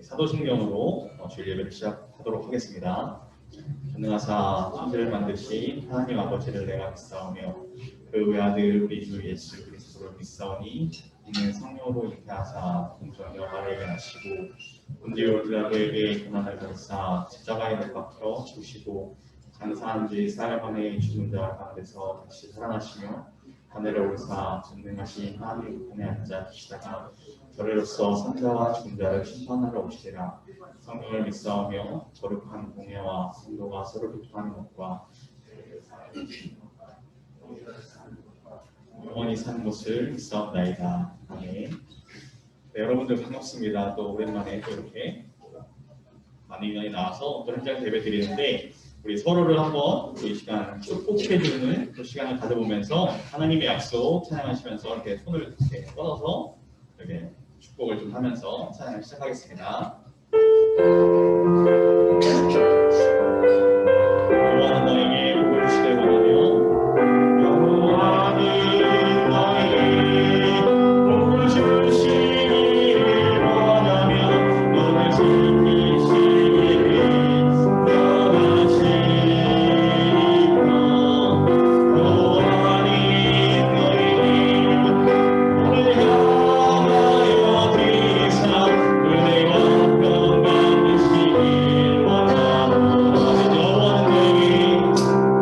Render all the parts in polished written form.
사도신경으로 주일 예배를 시작하도록 하겠습니다. 전능하사 천지를 만드신 하나님 아버지를 내가 믿사오며 그 외아들 우리 주 예수 그리스도를 믿사오니 이는 성령으로 잉태하사 동정녀 마리아에게 나시고 본디오 빌라도에게 고난을 받으사 십자가에 못 박혀 죽으시고 장사한 지 사흘 만에 죽은 자 가운데서 다시 살아나시며 하늘에 오르사 전능하신 하나님 우편에 앉아 계시다가 저래로서 선자와 죽은 자를 심판하러 오시리라. 성령을 믿사오며 거룩한 공예와 성도가 서로 교통하는 것과 영원히 사는 것을 믿사옵나이다. 아멘. 네, 여러분들 반갑습니다. 또 오랜만에 또 이렇게 많은 인원이 나와서 또 현장 예배 드리는데 우리 서로를 한번 이 시간 축복해주는 그 시간을 가져보면서 하나님의 약속 찬양하시면서 이렇게 손을 이렇게 뻗어서 이렇게 축복을 좀 하면서 찬양을 시작하겠습니다. 여호와는 너에게 복을 주시길 원하며 여호와는 너에게 복을 주시길 원하며 너를 지키시기를 원하시며 여호와는 너에게 복을 향하여 비사 은혜와 평강 주시길 원하며 여호와는 너에게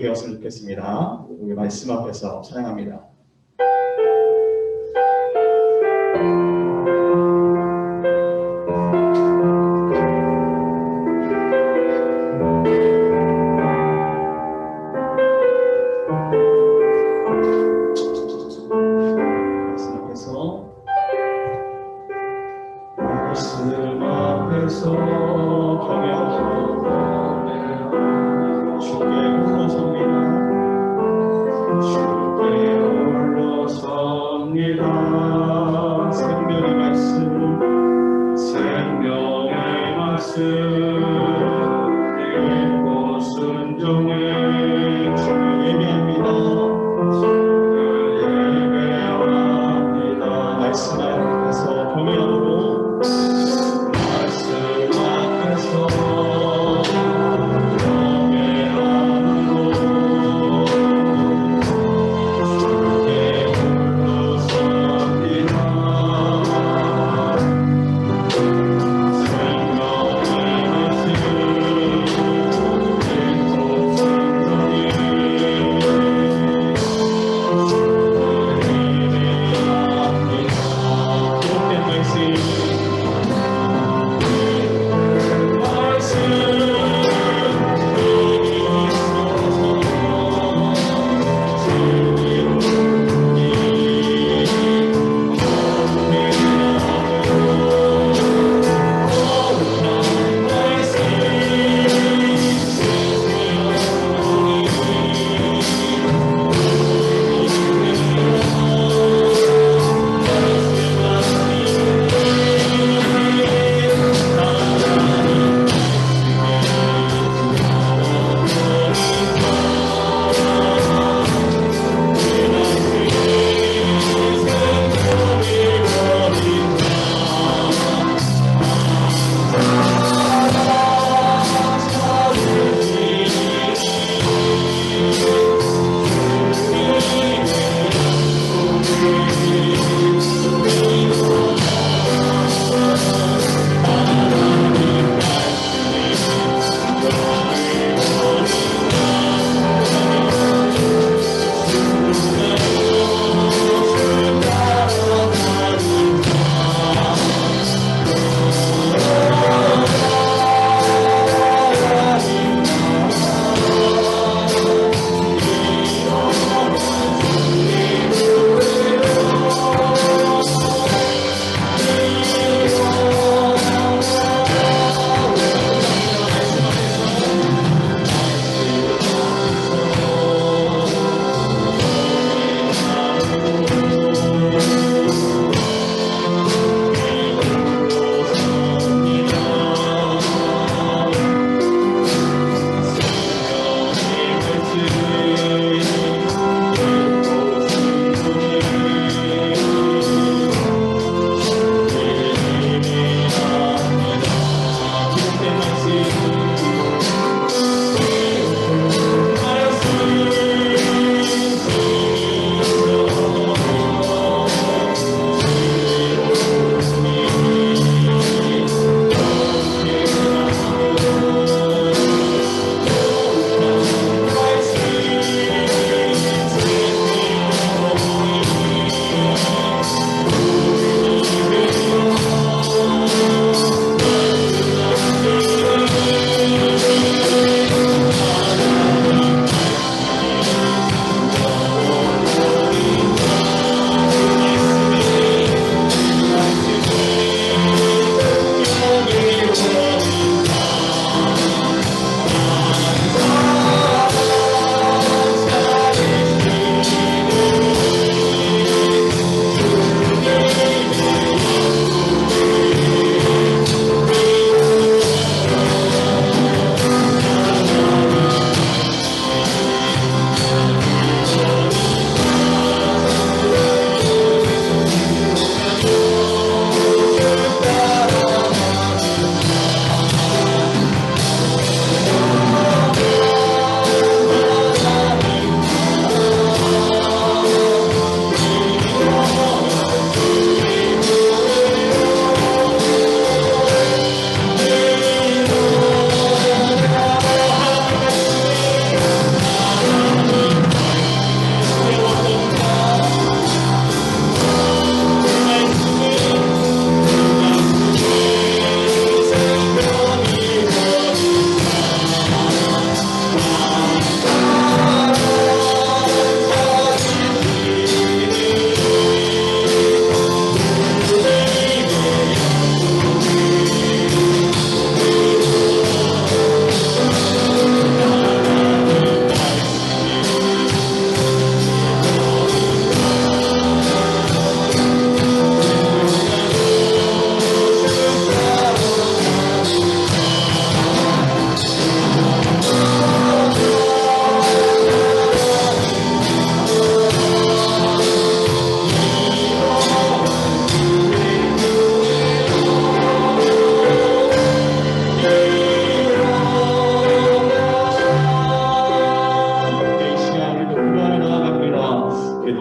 되었으면 좋겠습니다. 우리 말씀 앞에서 찬양합니다. 말씀 앞에서 경영하고 주께 홀로 섭니다. 주께 홀로 서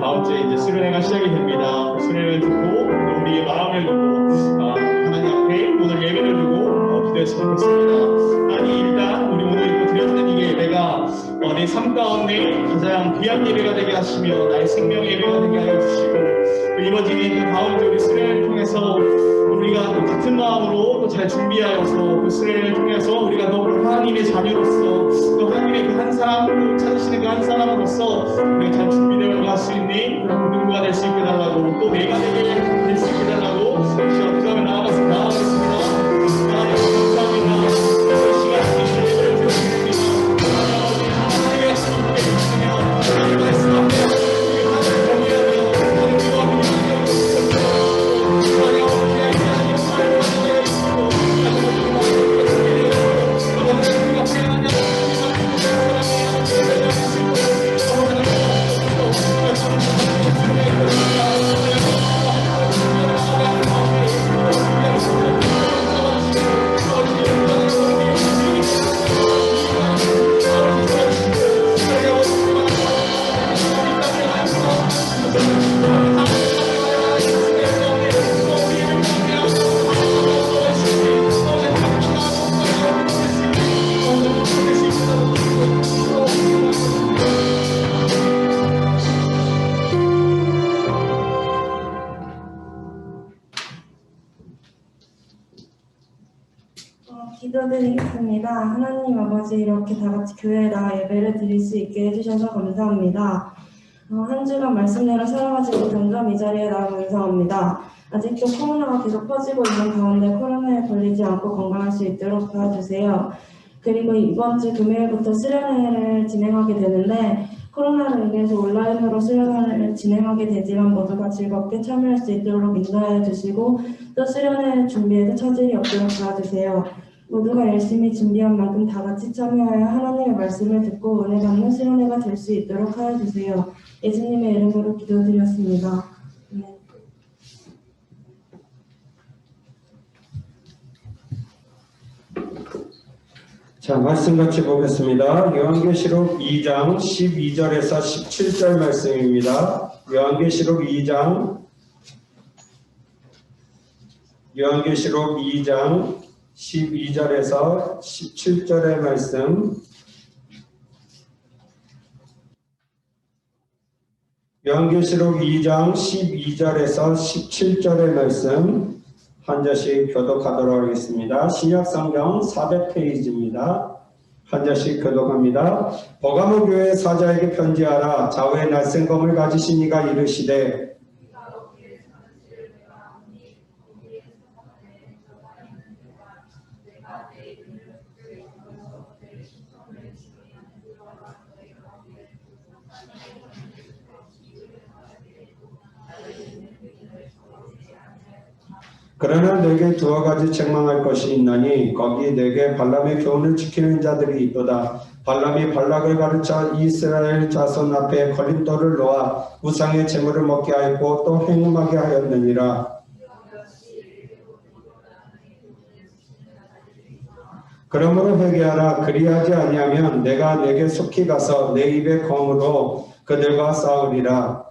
다음 주에 이제 수련회가 시작이 됩니다. 수련회를 듣고 또 우리의 마음을 두고 하나님 앞에 오늘 예배를 두고 기도했으면 좋겠습니다. 아니 일단 우리 오늘 또 드려지는 이 예배가 내 삶 가운데 가장 귀한 예배가 되게 하시며 나의 생명 예배가 되게 하여 주시고 또 이루어지는 다음 주 우리 수련회를 통해서 우리가 또 같은 마음으로 또 잘 준비하여서 그 수련회를 통해서 우리가 또 하나님의 자녀로서 또 하나님의 그 한 사람 찾으시는 그 한 사람으로서 우리가 잘 준비되어 갈 수 있는 그런 모든가 될 수 있게 달라고 또 내가 되게 될 수 있게 달라고 시간 그 다음에 나아가겠습니다. 하나님 감사합니다. 이 시간 예배를 드리겠습니다. 하나님의 말씀 함께 주시며 하나님의 말씀 앞에 하나님을 경외하며 하나님의 기도하며 기도드리겠습니다. 하나님 아버지 이렇게 다 같이 교회에 나와 예배를 드릴 수 있게 해주셔서 감사합니다. 한 주간 말씀대로 살아가지 못한 점 이 자리에 나와 감사합니다. 아직도 코로나가 계속 퍼지고 있는 가운데 코로나에 걸리지 않고 건강할 수 있도록 도와주세요. 그리고 이번 주 금요일부터 수련회를 진행하게 되는데 코로나로 인해서 온라인으로 수련회를 진행하게 되지만 모두가 즐겁게 참여할 수 있도록 인도해 주시고 또 수련회 준비에도 차질이 없도록 도와주세요. 모두가 열심히 준비한 만큼 다 같이 참여하여 하나님의 말씀을 듣고 은혜 받는 수련회가 될 수 있도록 하여 주세요. 예수님의 이름으로 기도드렸습니다. 네. 자, 말씀 같이 보겠습니다. 요한계시록 2장 12절에서 17절 말씀입니다. 요한계시록 2장 12절에서 17절의 말씀. 요한계시록 2장 12절에서 17절의 말씀 한 절씩 교독하도록 하겠습니다. 신약성경 400페이지입니다. 한 절씩 교독합니다. 버가모 교회 사자에게 편지하라. 좌우에 날쌘검을 가지신 이가 이르시되 그러나 내게 두어 가지 책망할 것이 있나니 거기 내게 발람의 교훈을 지키는 자들이 있도다. 발람이 발락을 가르쳐 이스라엘 자손 앞에 걸림돌을 놓아 우상의 제물을 먹게 하였고 또 행음하게 하였느니라. 그러므로 회개하라. 그리하지 아니하면 내가 내게 속히 가서 내 입의 검으로 그들과 싸우리라.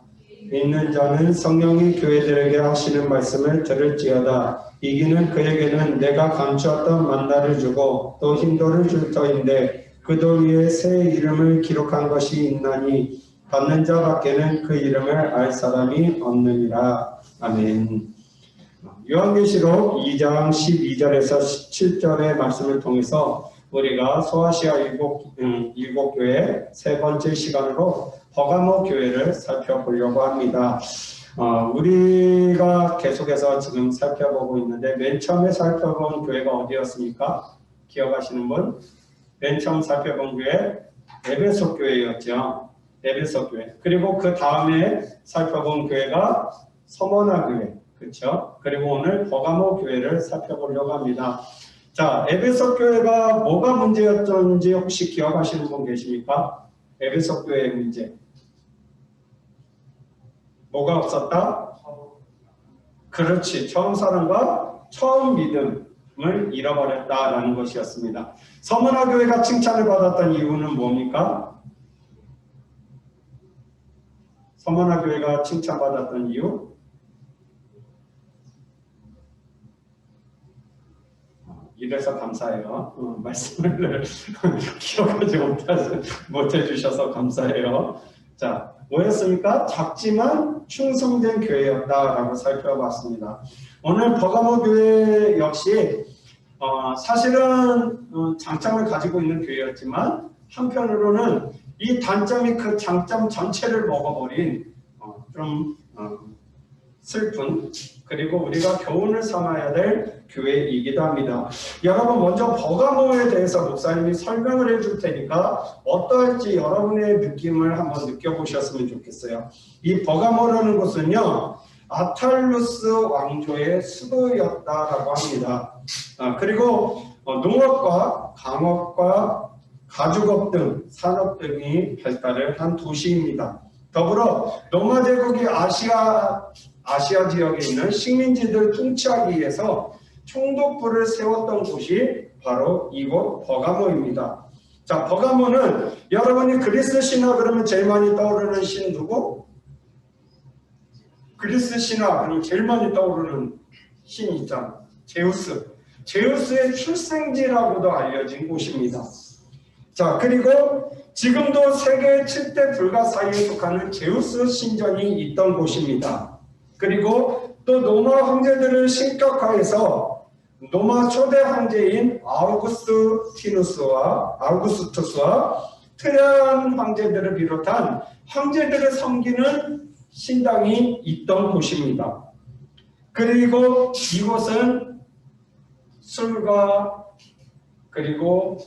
있는 자는 성령이 교회들에게 하시는 말씀을 들을지어다. 이기는 그에게는 내가 감추었던 만나를 주고 또 흰돌을 줄 터인데 그 돌 위에 새 이름을 기록한 것이 있나니 받는 자 밖에는 그 이름을 알 사람이 없느니라. 아멘. 요한계시록 2장 12절에서 17절의 말씀을 통해서 우리가 소아시아 일곱 교회 세 번째 시간으로 버가모 교회를 살펴보려고 합니다. 우리가 계속해서 지금 살펴보고 있는데 맨 처음에 살펴본 교회가 어디였습니까? 기억하시는 분? 맨 처음 살펴본 교회 에베소 교회였죠. 에베소 교회. 그리고 그 다음에 살펴본 교회가 서머나 교회. 그렇죠? 그리고 오늘 버가모 교회를 살펴보려고 합니다. 자, 에베소 교회가 뭐가 문제였던지 혹시 기억하시는 분 계십니까? 에베소 교회의 문제. 뭐가 없었다? 그렇지. 처음 사랑과 처음 믿음을 잃어버렸다라는 것이었습니다. 서머나 교회가 칭찬을 받았던 이유는 뭡니까? 서머나 교회가 칭찬받았던 이유? 이래서 감사해요. 말씀을 기억하지 못해주셔서 감사해요. 자, 뭐였습니까? 작지만 충성된 교회였다라고 살펴봤습니다. 오늘 버가모 교회 역시 사실은 장점을 가지고 있는 교회였지만 한편으로는 이 단점이 그 장점 전체를 먹어버린 좀 슬픈, 그리고 우리가 교훈을 삼아야 될 교회이기도 합니다. 여러분, 먼저 버가모에 대해서 목사님이 설명을 해줄 테니까 어떠할지 여러분의 느낌을 한번 느껴보셨으면 좋겠어요. 이 버가모라는 곳은요, 아탈루스 왕조의 수도였다라고 합니다. 그리고 농업과 강업과 가죽업 등 산업 등이 발달을 한 도시입니다. 더불어 로마 제국이 아시아 지역에 있는 식민지들 통치하기 위해서 총독부를 세웠던 곳이 바로 이곳 버가모입니다. 자, 버가모는 여러분이 그리스 신화 그러면 제일 많이 떠오르는 신 누구? 그리스 신화 그러면 제일 많이 떠오르는 신 있잖아. 제우스. 제우스의 출생지라고도 알려진 곳입니다. 자, 그리고 지금도 세계 7대 불가 사이에 속하는 제우스 신전이 있던 곳입니다. 그리고 또 로마 황제들을 신격화해서 로마 초대 황제인 아우구스투스와 트레안 황제들을 비롯한 황제들을 섬기는 신당이 있던 곳입니다. 그리고 이곳은 술과 그리고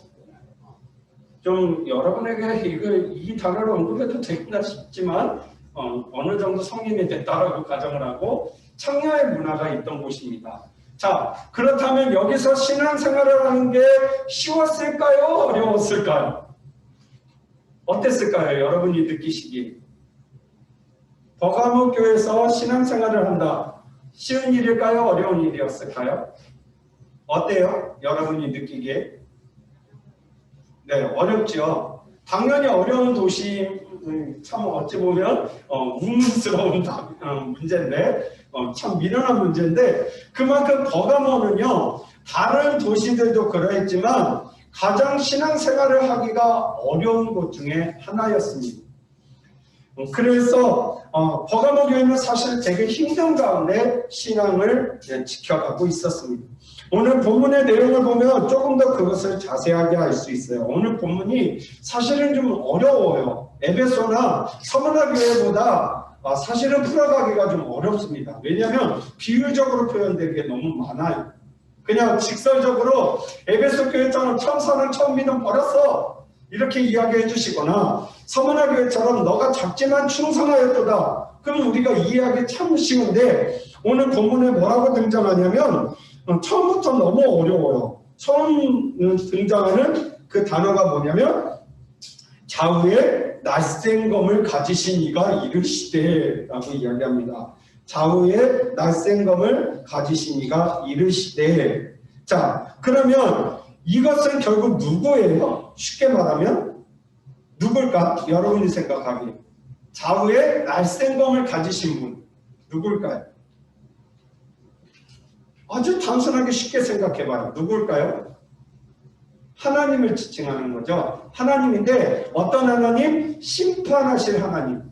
좀 여러분에게 이 단어를 언급해도 되겠나 싶지만 어느 정도 성인이 됐다라고 가정을 하고 청야의 문화가 있던 곳입니다. 자, 그렇다면 여기서 신앙생활을 하는 게 쉬웠을까요? 어려웠을까요? 어땠을까요? 여러분이 느끼시기에. 버가모 교회에서 신앙생활을 한다. 쉬운 일일까요? 어려운 일이었을까요? 어때요? 여러분이 느끼기에. 네, 어렵죠. 당연히 어려운 도시, 참 어찌 보면 우문스러운 문제인데 참 미련한 문제인데 그만큼 버가모는요 다른 도시들도 그러했지만 가장 신앙생활을 하기가 어려운 곳 중에 하나였습니다. 그래서 버가모 교회는 사실 되게 힘든 가운데 신앙을 지켜가고 있었습니다. 오늘 본문의 내용을 보면 조금 더 그것을 자세하게 알 수 있어요. 오늘 본문이 사실은 좀 어려워요. 에베소나 서머나 교회보다 사실은 풀어가기가 좀 어렵습니다. 왜냐하면 비유적으로 표현되는 게 너무 많아요. 그냥 직설적으로 에베소 교회처럼 천사는 처음 믿음 버렸어 이렇게 이야기해 주시거나 서머나 교회처럼 너가 작지만 충성하였도다. 그럼 우리가 이해하기 참 쉬운데 오늘 본문에 뭐라고 등장하냐면 처음부터 너무 어려워요. 처음 등장하는 그 단어가 뭐냐면 좌우에 낯센 검을 가지신 이가 이르시되 라고 이야기합니다. 좌우에 낯센 검을 가지신 이가 이르시되. 자, 그러면 이것은 결국 누구예요? 쉽게 말하면 누굴까? 여러분이 생각하기에 좌우에 낯센 검을 가지신 분 누굴까요? 아주 단순하게 쉽게 생각해봐요. 누굴까요? 하나님을 지칭하는 거죠. 하나님인데 어떤 하나님? 심판하실 하나님.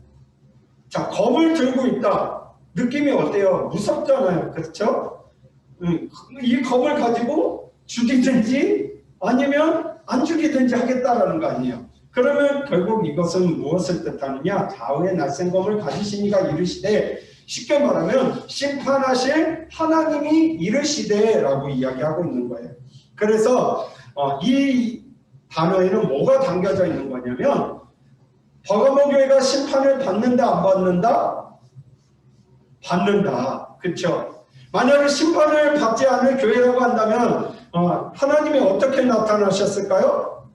자, 검을 들고 있다. 느낌이 어때요? 무섭잖아요. 그렇죠? 이 검을 가지고 죽이든지 아니면 안 죽이든지 하겠다라는 거 아니에요. 그러면 결국 이것은 무엇을 뜻하느냐? 좌우에 낯선 검을 가지신 이가 이르시되 쉽게 말하면 심판하실 하나님이 이르시되라고 이야기하고 있는 거예요. 그래서 이 단어에는 뭐가 담겨져 있는 거냐면 버가모 교회가 심판을 받는다 안 받는다? 받는다. 그렇죠? 만약에 심판을 받지 않을 교회라고 한다면 하나님이 어떻게 나타나셨을까요?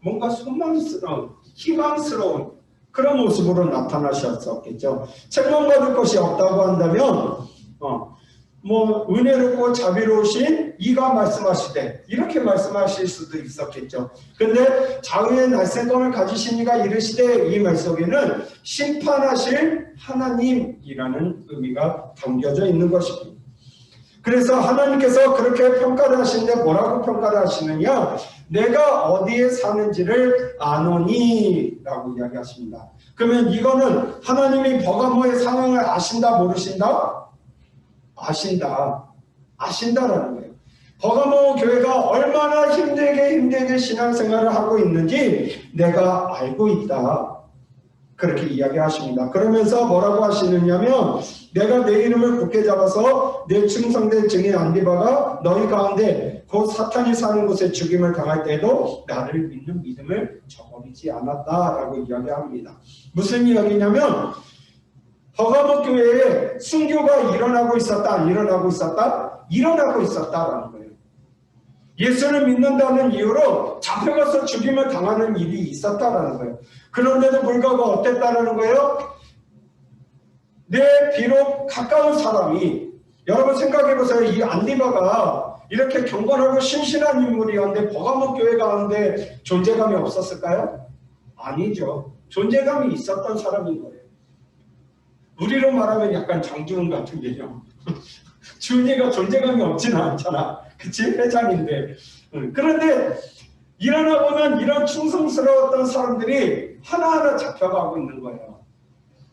뭔가 소망스러운, 희망스러운 그런 모습으로 나타나셨었겠죠. 책망받을 것이 없다고 한다면 뭐 은혜롭고 자비로우신 이가 말씀하시되 이렇게 말씀하실 수도 있었겠죠. 근데 좌우의 날쌘감을 가지신 이가 이르시되 이 말 속에는 심판하실 하나님이라는 의미가 담겨져 있는 것입니다. 그래서 하나님께서 그렇게 평가를 하시는데 뭐라고 평가를 하시느냐? 내가 어디에 사는지를 아노니 라고 이야기하십니다. 그러면 이거는 하나님이 버가모의 상황을 아신다 모르신다? 아신다. 아신다라는 거예요. 버가모 교회가 얼마나 힘들게 신앙생활을 하고 있는지 내가 알고 있다. 그렇게 이야기하십니다. 그러면서 뭐라고 하시느냐면 내가 내 이름을 굳게 잡아서 내 충성된 증인 안디바가 너희 가운데 곧 사탄이 사는 곳에 죽임을 당할 때에도 나를 믿는 믿음을 저버리지 않았다라고 이야기합니다. 무슨 이야기냐면 버가모 교회에 순교가 일어나고 있었다, 안 일어나고 있었다? 일어나고 있었다라는 거예요. 예수를 믿는다는 이유로 잡혀가서 죽임을 당하는 일이 있었다라는 거예요. 그런데도 불구하고 어땠다라는 거예요? 비록 가까운 사람이, 여러분 생각해보세요. 이 안디바가 이렇게 경건하고 신실한 인물이었는데 버가모 교회 가운데 존재감이 없었을까요? 아니죠. 존재감이 있었던 사람인 거예요. 우리로 말하면 약간 장주훈 같은 개념. 주은이가 존재감이 없지는 않잖아. 그치? 회장인데. 그런데 일어나 보면 이런 충성스러웠던 사람들이 하나하나 잡혀가고 있는 거예요.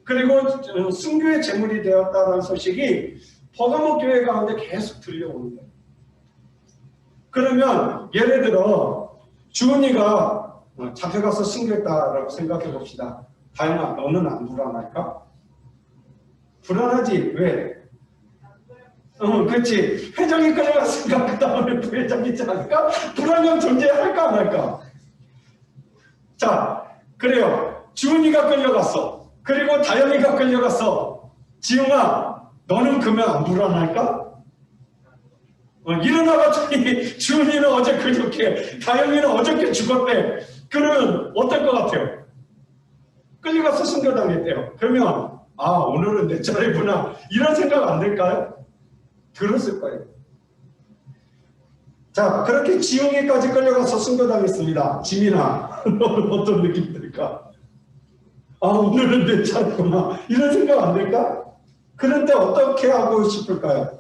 그리고 순교의 제물이 되었다는 소식이 버가모 교회 가운데 계속 들려오는 거예요. 그러면 예를 들어 주은이가 잡혀가서 순교했다라고 생각해 봅시다. 다영아, 너는 안 불안할까? 불안하지. 왜? 그렇지. 회장이 끌려갔으니까 그 다음에 부회장이지 않을까? 불안감 존재할까 안 할까? 자, 그래요. 주은이가 끌려갔어. 그리고 다영이가 끌려갔어. 지웅아, 너는 그러면 안 불안할까? 일어나봤더니 주은이는 어제 그저께, 다영이는 어저께 죽었대. 그러면 어떨 것 같아요? 끌려가서 순교당했대요. 그러면 아, 오늘은 내 차례구나. 이런 생각 안 들까요? 들었을 거예요. 자, 그렇게 지용이까지 끌려가서 순교당했습니다. 지민아, 너는 어떤 느낌 들까? 아, 오늘은 내 차례구나. 이런 생각 안 들까? 그런데 어떻게 하고 싶을까요?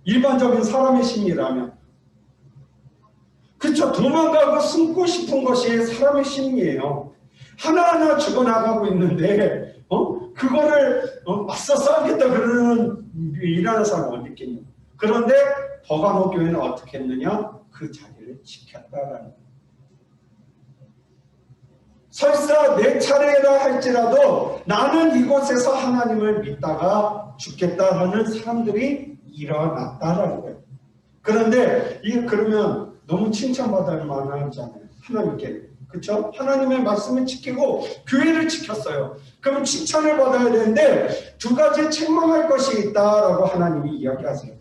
일반적인 사람의 심리라면. 그렇죠. 도망가고 숨고 싶은 것이 사람의 심리예요. 하나하나 죽어나가고 있는데 그거를 맞서 싸우겠다 그러는 일하는 사람은 어디 있겠냐. 그런데 버가모 교회는 어떻게 했느냐? 그 자리를 지켰다라는 거예요. 설사 내 차례라 할지라도 나는 이곳에서 하나님을 믿다가 죽겠다라는 사람들이 일어났다라는 거예요. 그런데 이게 그러면 너무 칭찬받을 만하잖아요. 하나님께. 그렇죠? 하나님의 말씀을 지키고 교회를 지켰어요. 그럼 칭찬을 받아야 되는데 두 가지 책망할 것이 있다라고 하나님이 이야기하세요.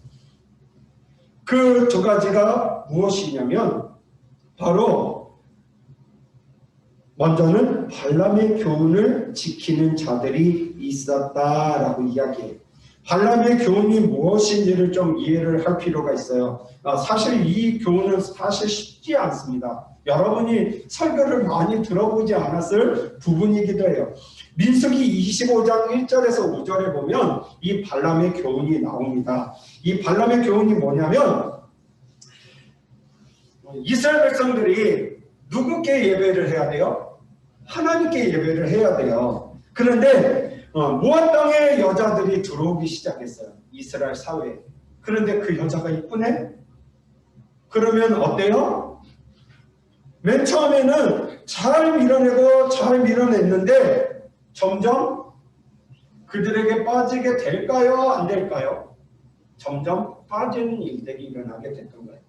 그 두 가지가 무엇이냐면 바로 먼저는 발람의 교훈을 지키는 자들이 있었다라고 이야기해요. 발람의 교훈이 무엇인지를 좀 이해를 할 필요가 있어요. 사실 이 교훈은 사실 쉽지 않습니다. 여러분이 설교를 많이 들어보지 않았을 부분이기도 해요. 민수기 25장 1절에서 5절에 보면 이 발람의 교훈이 나옵니다. 이 발람의 교훈이 뭐냐면 이스라엘 백성들이 누구께 예배를 해야 돼요? 하나님께 예배를 해야 돼요. 그런데 모압 땅의 여자들이 들어오기 시작했어요. 이스라엘 사회에. 그런데 그 여자가 이쁘네? 그러면 어때요? 맨 처음에는 잘 밀어내고 잘 밀어냈는데 점점 그들에게 빠지게 될까요? 안 될까요? 점점 빠지는 일들이 일어나게 됐던 거예요.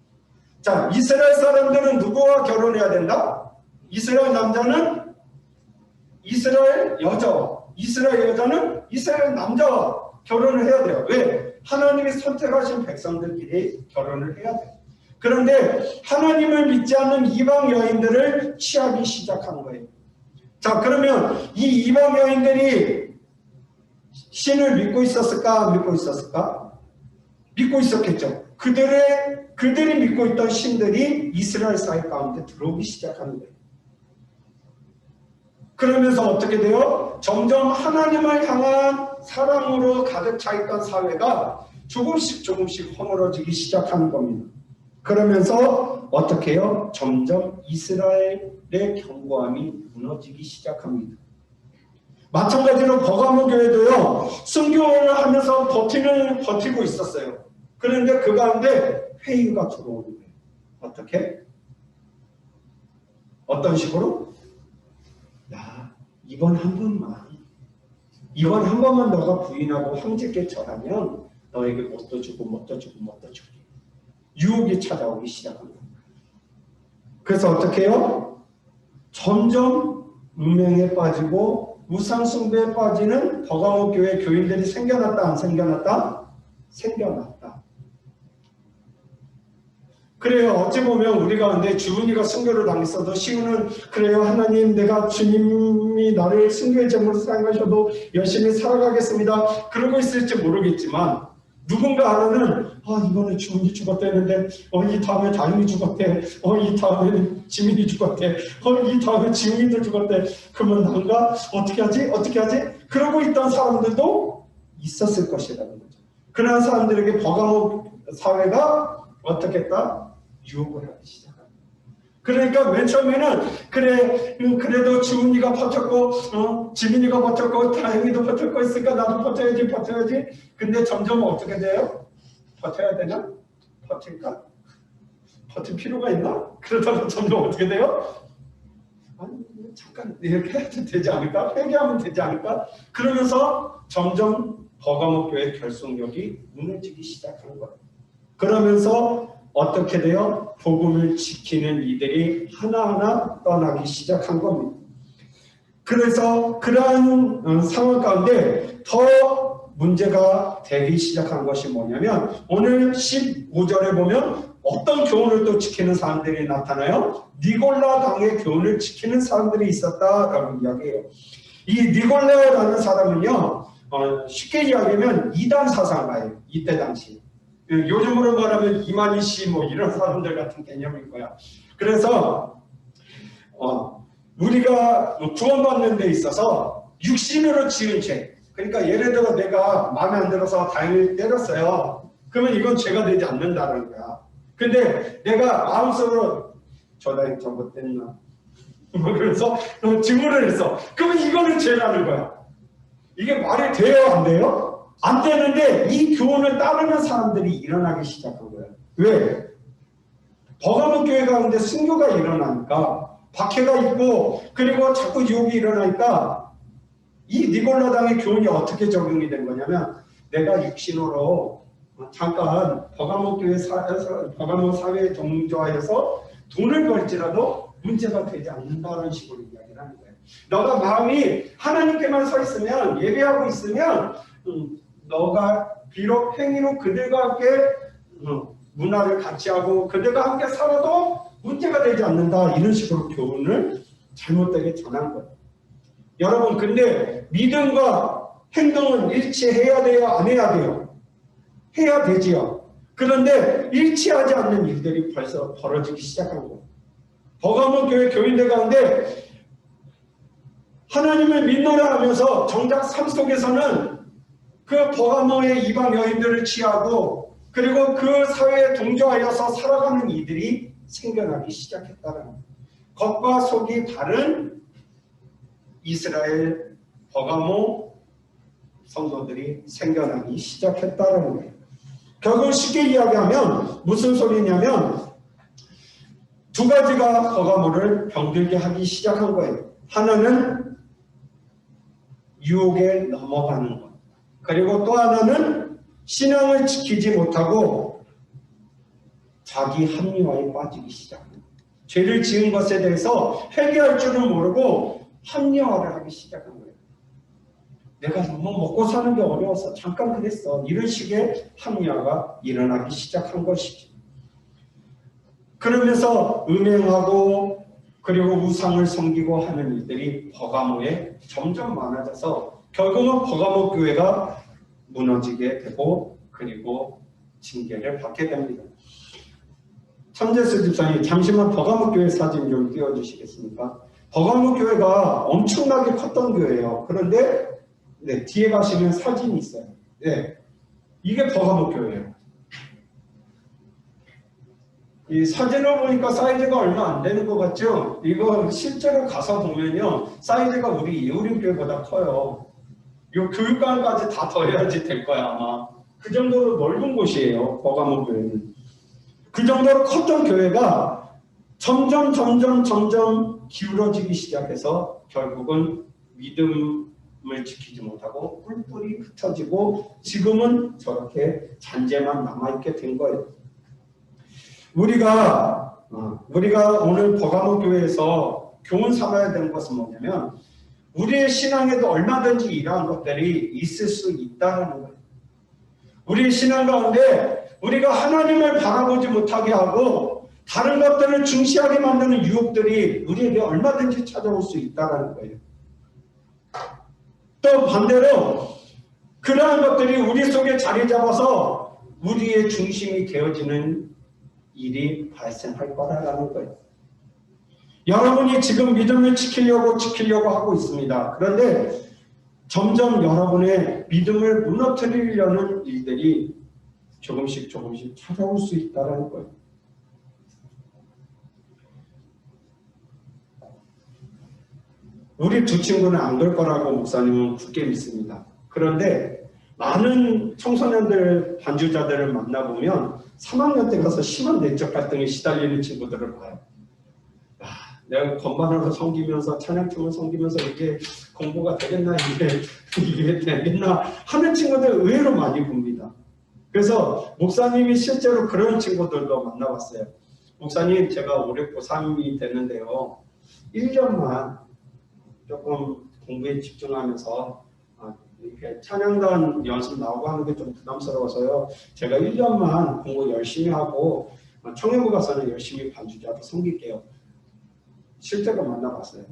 자, 이스라엘 사람들은 누구와 결혼해야 된다? 이스라엘 남자는 이스라엘 여자와, 이스라엘 여자는 이스라엘 남자와 결혼을 해야 돼요. 왜? 하나님이 선택하신 백성들끼리 결혼을 해야 돼요. 그런데 하나님을 믿지 않는 이방 여인들을 취하기 시작한 거예요. 자, 그러면 이 이방 여인들이 신을 믿고 있었을까? 안 믿고 있었을까? 믿고 있었겠죠. 그들이 믿고 있던 신들이 이스라엘 사회 가운데 들어오기 시작하는 거예요. 그러면서 어떻게 돼요? 점점 하나님을 향한 사랑으로 가득 차 있던 사회가 조금씩 허물어지기 시작하는 겁니다. 그러면서 어떻게 해요? 점점 이스라엘의 견고함이 무너지기 시작합니다. 마찬가지로 버가모 교회도요, 순교를 하면서 버티고 있었어요. 그런데 그 가운데 회의가 들어오는 거예요. 어떻게? 어떤 식으로? 야, 이번 한 번만 너가 부인하고 황제께 절하면 너에게 뭣도 주고. 유혹이 찾아오기 시작합니다. 그래서 어떻게 해요? 점점 문명에 빠지고 우상 숭배에 빠지는 버가모 교회 교인들이 생겨났다, 안 생겨났다? 생겨났다. 그래요. 어찌 보면 우리 가운데 주은이가 순교를 당했어도 시우는 그래요. 하나님, 내가 주님이 나를 순교의 제물로 사용하셔도 열심히 살아가겠습니다. 그러고 있을지 모르겠지만 누군가 하나는 이번에 주은이 죽었다 했는데 이 다음에 다윤이 죽었대. 이 다음에 지민이 죽었대. 이 다음에 지웅이도 죽었대. 그러면 난가? 어떻게 하지? 그러고 있던 사람들도 있었을 것이라는 거죠. 그런 사람들에게 버가모 사회가 어떻게 했다? 유혹을 하기 시작합니다. 그러니까 맨 처음에는 그래도 주은이가 버텼고 지민이가 버텼고 다영이도 버텼고 있으니까 나도 버텨야지. 근데 점점 어떻게 돼요? 버텨야 되나? 버틸까? 버틸 필요가 있나? 그러다가 점점 어떻게 돼요? 아니 잠깐 이렇게 해도 되지 않을까? 회개하면 되지 않을까? 그러면서 점점 버가모 교회의 결속력이 무너지기 시작하는 거예요. 그러면서 어떻게 돼요? 복음을 지키는 이들이 하나하나 떠나기 시작한 겁니다. 그래서 그러한 상황 가운데 더 문제가 되기 시작한 것이 뭐냐면 오늘 15절에 보면 어떤 교훈을 또 지키는 사람들이 나타나요? 니골라 당의 교훈을 지키는 사람들이 있었다라고 이야기해요. 이 니골라라는 사람은요, 쉽게 이야기하면 이단 사상가예요. 이때 당시. 요즘으로 말하면 이만희 씨 이런 사람들 같은 개념일 거야. 그래서 우리가 구원받는 데 있어서 육신으로 지은 죄, 그러니까 예를 들어 내가 마음에 안 들어서 다행히 때렸어요. 그러면 이건 죄가 되지 않는다는 거야. 근데 내가 마음속으로 저 다행 잘못됐나? 그래서 증오를 했어. 그러면 이거는 죄라는 거야. 이게 말이 돼요, 안 돼요? 안 되는데 이 교훈을 따르는 사람들이 일어나기 시작한 거예요. 왜? 버가모 교회 가운데 순교가 일어나니까 박해가 있고 그리고 자꾸 유혹이 일어나니까 이 니골라당의 교훈이 어떻게 적용이 된 거냐면 내가 육신으로 잠깐 버가모 사회에 동조하여서 돈을 벌지라도 문제가 되지 않는다는 식으로 이야기를 하는 거예요. 너가 마음이 하나님께만 서 있으면 예배하고 있으면 너가 비록 행위로 그들과 함께 문화를 같이 하고 그들과 함께 살아도 문제가 되지 않는다. 이런 식으로 교훈을 잘못되게 전한 거예요. 여러분 근데 믿음과 행동은 일치해야 돼요? 안 해야 돼요? 해야 되지요. 그런데 일치하지 않는 일들이 벌써 벌어지기 시작한 거예요. 버가모 교회 교인들 가운데 하나님을 믿노라 하면서 정작 삶 속에서는 그 버가모의 이방 여인들을 취하고 그리고 그 사회에 동조하여서 살아가는 이들이 생겨나기 시작했다는 거예요. 겉과 속이 다른 이스라엘 버가모 성도들이 생겨나기 시작했다는 거예요. 결국 쉽게 이야기하면 무슨 소리냐면 두 가지가 버가모를 병들게 하기 시작한 거예요. 하나는 유혹에 넘어가는 것. 그리고 또 하나는 신앙을 지키지 못하고 자기 합리화에 빠지기 시작합니다. 죄를 지은 것에 대해서 회개할 줄은 모르고 합리화를 하기 시작한 거예요. 내가 너무 먹고 사는 게 어려워서 잠깐 그랬어. 이런 식의 합리화가 일어나기 시작한 것이죠. 그러면서 음행하고 그리고 우상을 섬기고 하는 일들이 버가모에 점점 많아져서 결국은 버가모 교회가 무너지게 되고 그리고 징계를 받게 됩니다. 천재수 집사님, 잠시만 버가모 교회 사진 좀 띄워주시겠습니까? 버가모 교회가 엄청나게 컸던 교회예요. 그런데 네, 뒤에 가시면 사진이 있어요. 네, 이게 버가모 교회예요. 이 사진을 보니까 사이즈가 얼마 안 되는 것 같죠? 이거 실제로 가서 보면요, 사이즈가 우리 예우림교회보다 커요. 이 교육관까지 다 더해야지 될 거야 아마. 그 정도로 넓은 곳이에요, 버가모 교회는. 그 정도로 컸던 교회가 점점 기울어지기 시작해서 결국은 믿음을 지키지 못하고 뿔뿔이 흩어지고 지금은 저렇게 잔재만 남아있게 된 거예요. 우리가 오늘 버가모 교회에서 교훈 삼아야 되는 것은 뭐냐면, 우리의 신앙에도 얼마든지 이러한 것들이 있을 수 있다는 거예요. 우리의 신앙 가운데 우리가 하나님을 바라보지 못하게 하고 다른 것들을 중시하게 만드는 유혹들이 우리에게 얼마든지 찾아올 수 있다는 거예요. 또 반대로 그러한 것들이 우리 속에 자리 잡아서 우리의 중심이 되어지는 일이 발생할 거라는 거예요. 여러분이 지금 믿음을 지키려고 하고 있습니다. 그런데 점점 여러분의 믿음을 무너뜨리려는 일들이 조금씩 찾아올 수 있다는 거예요. 우리 두 친구는 안 될 거라고 목사님은 굳게 믿습니다. 그런데 많은 청소년들, 반주자들을 만나보면 3학년 때 가서 심한 내적 갈등에 시달리는 친구들을 봐요. 내가 건반으로 섬기면서 찬양팀을 섬기면서 이게 공부가 되겠나, 이게 되겠나 하는 친구들 의외로 많이 봅니다. 그래서 목사님이 실제로 그런 친구들도 만나봤어요. 목사님, 제가 올해 고3이 됐는데요, 1년만 조금 공부에 집중하면서 이렇게 찬양단 연습 나오고 하는 게 좀 부담스러워서요, 제가 1년만 공부 열심히 하고 청년부 가서는 열심히 반주자도 섬길게요. 실제로 만나봤어요.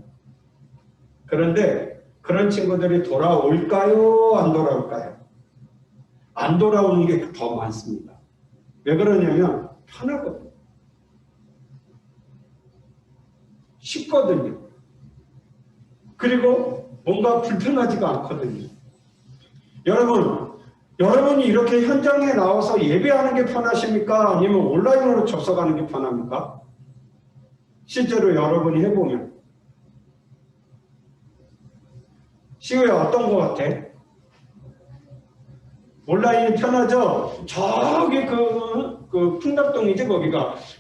그런데 그런 친구들이 돌아올까요? 안 돌아올까요? 안 돌아오는 게 더 많습니다. 왜 그러냐면 편하거든요. 쉽거든요. 그리고 뭔가 불편하지가 않거든요. 여러분이 이렇게 현장에 나와서 예배하는 게 편하십니까? 아니면 온라인으로 접속하는 게 편합니까? 실제로 여러분이 해보면 시우야, 어떤 거 같아? 온라인이 편하죠? 저기 그 풍납동이지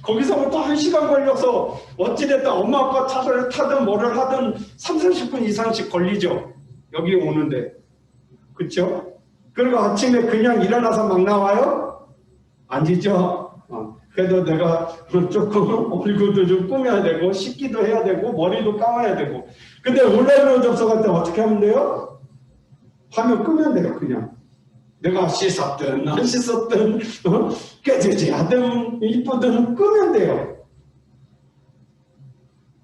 거기서부터 1시간 걸려서 어찌됐든 엄마 아빠 차를 타든 뭐를 하든 30-40분 이상씩 걸리죠, 여기 오는데. 그렇죠? 그리고 아침에 그냥 일어나서 막 나와요? 아니죠? 그래도 내가 조금 얼굴도 좀 꾸며야 되고 씻기도 해야 되고 머리도 감아야 되고. 근데 온라인으로 접속할 때 어떻게 하면 돼요? 화면 끄면 돼요. 그냥 내가 씻었든 안 씻었든 깨지지하든 이쁘든 끄면 돼요.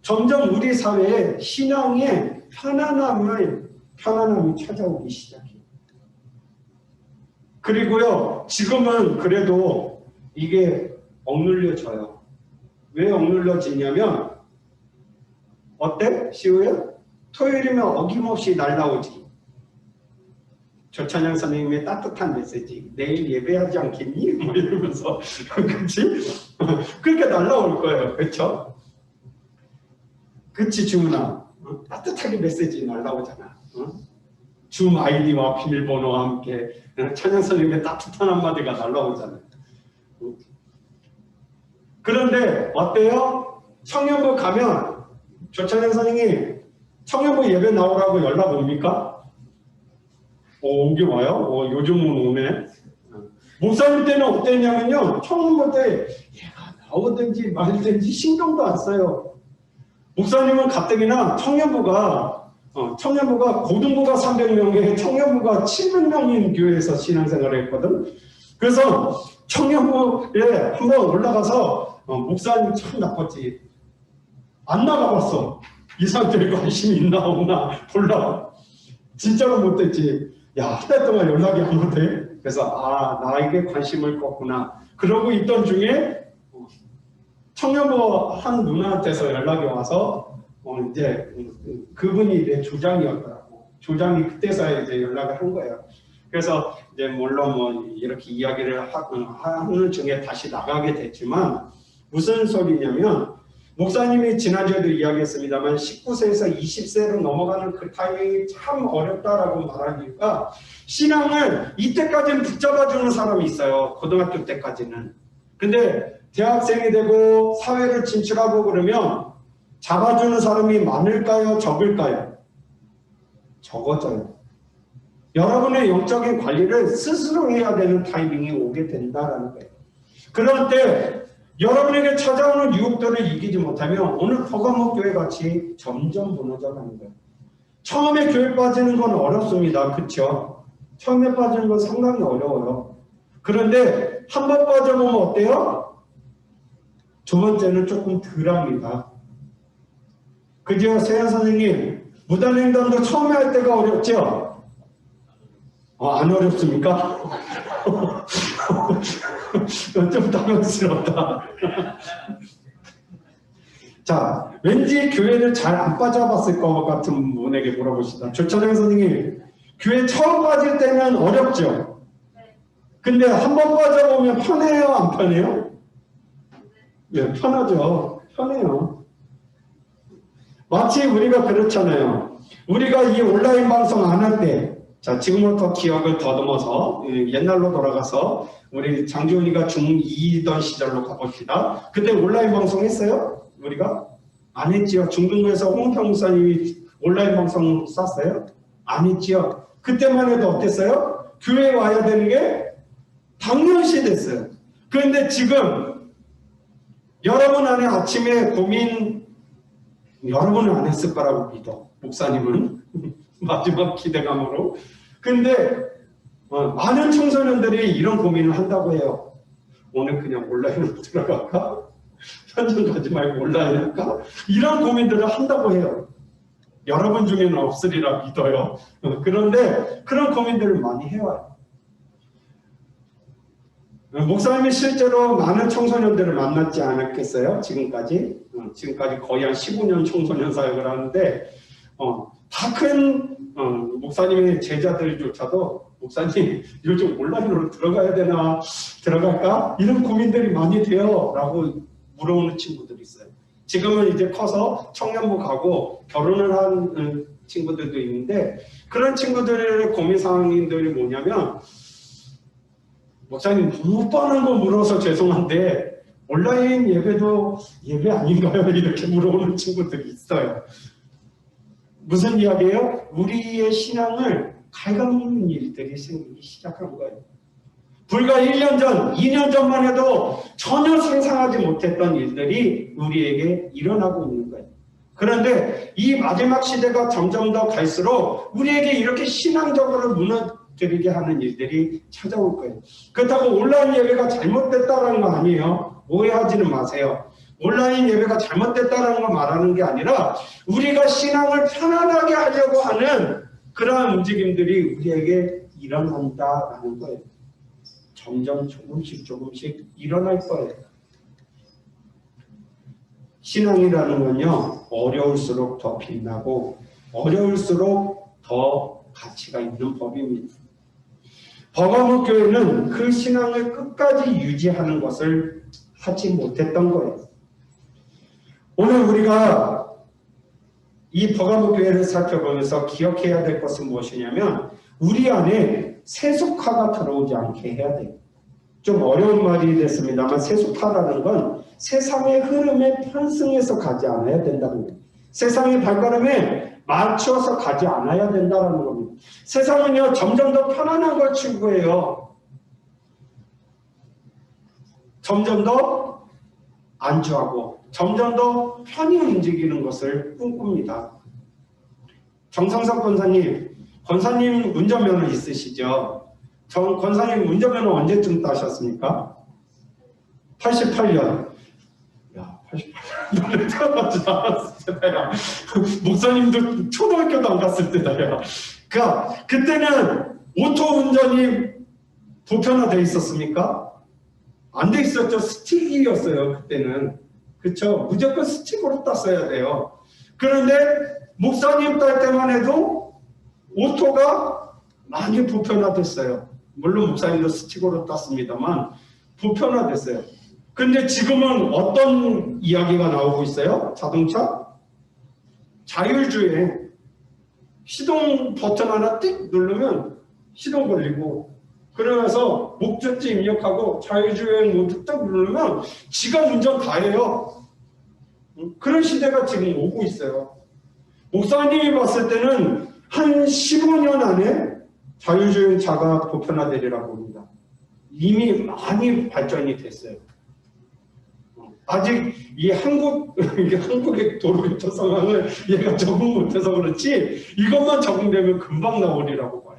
점점 우리 사회에 신앙의 편안함이 찾아오기 시작해요. 그리고요, 지금은 그래도 이게 억눌려져요. 왜 억눌려지냐면, 어때? 시우야? 토요일이면 어김없이 날라오지. 조찬양 선생님의 따뜻한 메시지, 내일 예배하지 않겠니? 뭐 이러면서 그치? 그렇게 날라올 거예요. 그렇죠? 그치 주문아? 따뜻하게 메시지 날라오잖아. 줌 아이디와 비밀번호와 함께 찬양 선생님의 따뜻한 한마디가 날라오잖아요. 그런데 어때요? 청년부 가면 조찬양 선생님 청년부 예배 나오라고 연락 옵니까? 오게 와요? 요즘은 오네. 목사님 때는 어땠냐면요, 청년부 때 얘가 나오든지 말든지 신경도 안 써요. 목사님은 가뜩이나 청년부가 고등부가 300명에 청년부가 700명인 교회에서 신앙생활을 했거든. 그래서 청년부에 한번 올라가서 목사님 참 나빴지. 안 나가봤어. 이 사람들이 관심이 있나 없나 보려고. 진짜로 못됐지. 야, 한 달 동안 연락이 안 오대. 그래서 나에게 관심을 껐구나. 그러고 있던 중에 청년부 한 누나한테서 연락이 와서 이제 그분이 내 조장이었더라고. 조장이 그때서야 이제 연락을 한 거예요. 그래서 이제 물론 뭐 이렇게 이야기를 하는 중에 다시 나가게 됐지만 무슨 소리냐면 목사님이 지난주에도 이야기했습니다만 19세에서 20세로 넘어가는 그 타이밍이 참 어렵다라고 말하니까 신앙을 이때까지는 붙잡아주는 사람이 있어요. 고등학교 때까지는. 근데 대학생이 되고 사회를 진출하고 그러면 잡아주는 사람이 많을까요? 적을까요? 적어져요. 여러분의 영적인 관리를 스스로 해야 되는 타이밍이 오게 된다는 거예요. 그럴 때 여러분에게 찾아오는 유혹들을 이기지 못하면 오늘 퍼가모 교회 같이 점점 무너져가는 거예요. 처음에 교회 빠지는 건 어렵습니다. 그렇죠? 처음에 빠지는 건 상당히 어려워요. 그런데 한 번 빠져보면 어때요? 두 번째는 조금 덜합니다. 그죠? 세연 선생님, 무단횡단도 처음에 할 때가 어렵죠? 안 어렵습니까? 좀 당황스럽다. 자, 왠지 교회를 잘 안 빠져봤을 것 같은 분에게 물어봅시다. 조찬영 선생님, 교회 처음 빠질 때는 어렵죠? 근데 한 번 빠져보면 편해요? 안 편해요? 네, 편하죠. 편해요. 마치 우리가 그렇잖아요. 우리가 이 온라인 방송 안 할 때, 자, 지금부터 기억을 더듬어서 옛날로 돌아가서 우리 장지훈이가 중2던 시절로 가봅시다. 그때 온라인 방송 했어요? 우리가? 안 했지요. 중등부에서 홍평 목사님이 온라인 방송 쐈어요? 안 했지요. 그때만 해도 어땠어요? 교회에 와야 되는 게 당연시 됐어요. 그런데 지금 여러분 안에 아침에 고민 여러분은 안 했을 거라고 믿어. 목사님은 마지막 기대감으로. 근데 많은 청소년들이 이런 고민을 한다고 해요. 오늘 그냥 온라인으로 들어갈까? 현장 가지 말고 온라인 할까? 이런 고민들을 한다고 해요. 여러분 중에는 없으리라 믿어요. 그런데 그런 고민들을 많이 해와요. 목사님이 실제로 많은 청소년들을 만났지 않았겠어요? 지금까지 거의 한 15년 청소년 사역을 하는데 다 큰 목사님의 제자들조차도 목사님 요즘 온라인으로 들어가야 되나 들어갈까? 이런 고민들이 많이 돼요 라고 물어오는 친구들이 있어요. 지금은 이제 커서 청년부 가고 결혼을 한 친구들도 있는데 그런 친구들의 고민 상황들이 뭐냐면 목사님 너무 뻔한 거 물어서 죄송한데 온라인 예배도 예배 아닌가요? 이렇게 물어오는 친구들이 있어요. 무슨 이야기예요? 우리의 신앙을 갉아먹는 일들이 생기기 시작한 거예요. 불과 1년 전, 2년 전만 해도 전혀 상상하지 못했던 일들이 우리에게 일어나고 있는 거예요. 그런데 이 마지막 시대가 점점 더 갈수록 우리에게 이렇게 신앙적으로 무너뜨리게 하는 일들이 찾아올 거예요. 그렇다고 온라인 예배가 잘못됐다는 거 아니에요. 오해하지는 마세요. 온라인 예배가 잘못됐다는 거 말하는 게 아니라 우리가 신앙을 편안하게 하려고 하는 그러한 움직임들이 우리에게 일어난다라는 거예요. 점점 조금씩 일어날 거예요. 신앙이라는 건요, 어려울수록 더 빛나고 어려울수록 더 가치가 있는 법입니다. 버가모 교회는 그 신앙을 끝까지 유지하는 것을 하지 못했던 거예요. 오늘 우리가 이 버가모 교회를 살펴보면서 기억해야 될 것은 무엇이냐면 우리 안에 세속화가 들어오지 않게 해야 돼요. 좀 어려운 말이 됐습니다만 세속화라는 건 세상의 흐름에 편승해서 가지 않아야 된다는 거예요. 세상의 발걸음에 맞춰서 가지 않아야 된다는 겁니다. 세상은요 점점 더 편안한 걸 추구해요. 점점 더 안주하고 점점 더 편히 움직이는 것을 꿈꿉니다. 정상석 권사님 운전면허 있으시죠? 권사님 운전면허 언제쯤 따셨습니까? 88년. 야, 88년 태어나지 않았을 때다야. 목사님도 초등학교도 안 갔을 때다야. 그러니까 그때는 오토 운전이 보편화되어 있었습니까? 안 돼 있었죠. 스틱이었어요, 그때는. 그렇죠? 무조건 스틱으로 땄어야 돼요. 그런데 목사님 딸 때만 해도 오토가 많이 보편화됐어요. 물론 목사님도 스틱으로 땄습니다만 보편화됐어요. 근데 지금은 어떤 이야기가 나오고 있어요? 자동차? 자율주행. 시동 버튼 하나 띡 누르면 시동 걸리고, 그러면서 목적지 입력하고 자율주행 모드 딱 누르면 지가 운전 다 해요. 그런 시대가 지금 오고 있어요. 목사님이 봤을 때는 한 15년 안에 자율주행차가 보편화되리라고 봅니다. 이미 많이 발전이 됐어요. 아직 이 한국의 도로교통 상황을 얘가 적응 못해서 그렇지, 이것만 적응되면 금방 나오리라고 봐요.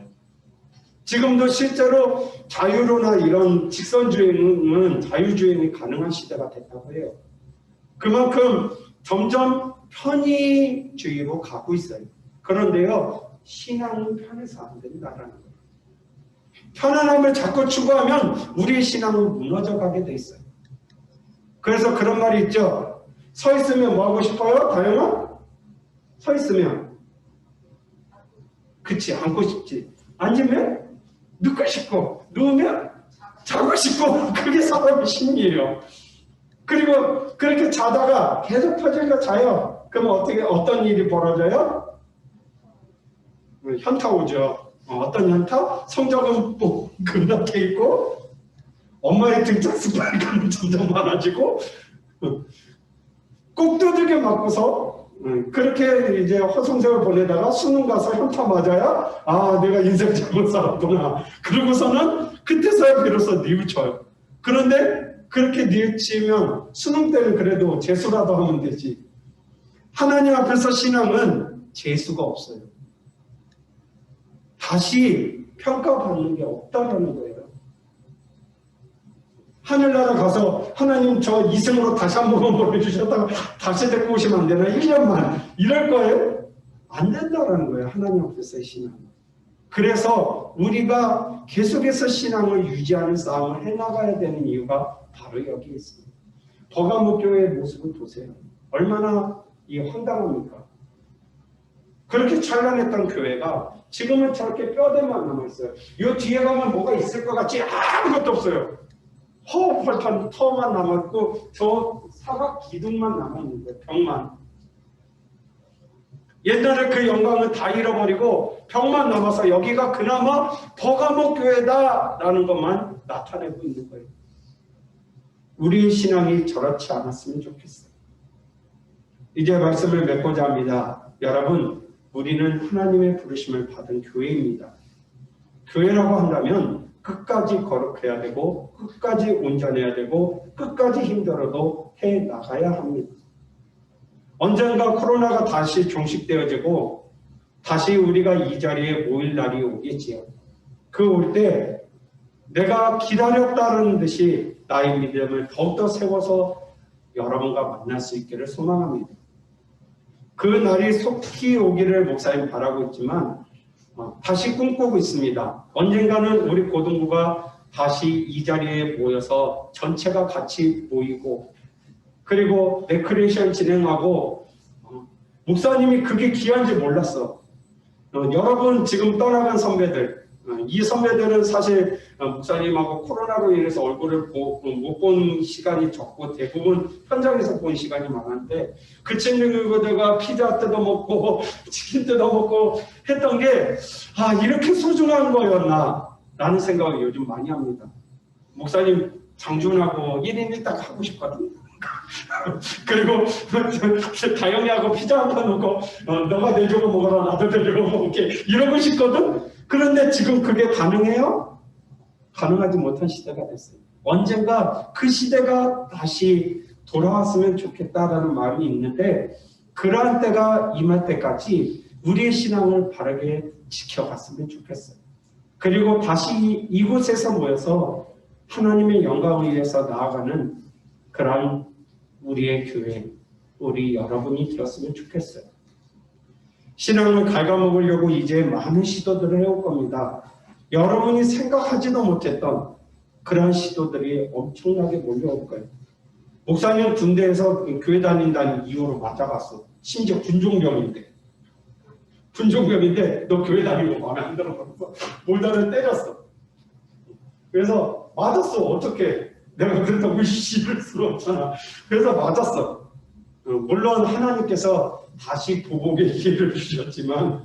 지금도 실제로 자유로나 이런 직선주행은 자율주행이 가능한 시대가 됐다고 해요. 그만큼 점점 편의주의로 가고 있어요. 그런데요, 신앙은 편해서 안 된다라는 거예요. 편안함을 자꾸 추구하면 우리의 신앙은 무너져가게 돼 있어요. 그래서 그런 말이 있죠. 서 있으면 뭐 하고 싶어요? 다영아? 서 있으면 그치, 앉고 싶지. 앉으면 눕고 싶고, 누우면 자고 싶고, 그게 사람의 심리예요. 그리고 그렇게 자다가 계속 퍼질러 자요. 그럼 어떤 일이 벌어져요? 현타 오죠. 어떤 현타? 성적은 뭐 급락해 있고, 엄마의 등짝 스파이크는 점점 많아지고, 꼭 두들겨 맞고서 그렇게 이제 허송세월 보내다가 수능 가서 현타 맞아야 아, 내가 인생 잘못 살았구나. 그러고서는 그때서야 비로소 뉘우쳐요. 그런데 그렇게 뉘우치면 수능 때는 그래도 재수라도 하면 되지. 하나님 앞에서 신앙은 재수가 없어요. 다시 평가받는 게 없다라는 거예요. 하늘나라 가서 하나님 저 이승으로 다시 한 번만 보내주셨다가 다시 데리고 오시면 안 되나? 1년만 이럴 거예요? 안 된다라는 거예요. 하나님 앞에서의 신앙. 그래서 우리가 계속해서 신앙을 유지하는 싸움을 해나가야 되는 이유가 바로 여기에 있습니다. 버가모교회의 모습을 보세요. 얼마나 황당합니까? 그렇게 찬란했던 교회가 지금은 저렇게 뼈대만 남아있어요. 이 뒤에 가면 뭐가 있을 것 같지 아무것도 없어요. 허허벌판 터만 남았고 저 사각 기둥만 남았는데, 벽만. 옛날에 그 영광을 다 잃어버리고 벽만 남아서 여기가 그나마 버가모 교회다라는 것만 나타내고 있는 거예요. 우리의 신앙이 저렇지 않았으면 좋겠어요. 이제 말씀을 맺고자 합니다. 여러분, 우리는 하나님의 부르심을 받은 교회입니다. 교회라고 한다면 끝까지 거룩해야 되고, 끝까지 온전해야 되고, 끝까지 힘들어도 해나가야 합니다. 언젠가 코로나가 다시 종식되어지고 다시 우리가 이 자리에 모일 날이 오겠지요. 그 올 때 내가 기다렸다는 듯이 나의 믿음을 더욱더 세워서 여러분과 만날 수 있기를 소망합니다. 그 날이 속히 오기를 목사님 바라고 있지만 다시 꿈꾸고 있습니다. 언젠가는 우리 고등부가 다시 이 자리에 모여서 전체가 같이 모이고, 그리고 레크레이션 진행하고, 목사님이 그게 귀한지 몰랐어. 여러분 지금 떠나간 선배들, 이 선배들은 사실 목사님하고 코로나로 인해서 얼굴을 못 본 시간이 적고 대부분 현장에서 본 시간이 많은데, 그 친구들과 피자 뜯어먹고 치킨 뜯어먹고 했던 게 이렇게 소중한 거였나 라는 생각을 요즘 많이 합니다. 목사님 장준하고 1인 1닭 하고 싶거든. 그리고 다영이하고 피자 한 판 놓고 너가 내주고 먹어라, 나도 내주고 먹을게, 이러고 싶거든. 그런데 지금 그게 가능해요? 가능하지 못한 시대가 됐어요. 언젠가 그 시대가 다시 돌아왔으면 좋겠다라는 마음이 있는데, 그러한 때가 임할 때까지 우리의 신앙을 바르게 지켜갔으면 좋겠어요. 그리고 다시 이곳에서 모여서 하나님의 영광을 위해서 나아가는 그러한 우리의 교회, 우리 여러분이 되었으면 좋겠어요. 신앙을 갉아먹으려고 이제 많은 시도들을 해올 겁니다. 여러분이 생각하지도 못했던 그러한 시도들이 엄청나게 몰려올 거예요. 목사님 군대에서 교회 다닌다는 이유로 맞아갔어. 심지어 군종병인데 너 교회 다니는 거 마음에 안 들어. 몰다를 때렸어. 그래서 맞았어. 어떻게 내가 그렇다고 실을 수는 없잖아. 그래서 맞았어. 물론 하나님께서 다시 보복의 기회를 주셨지만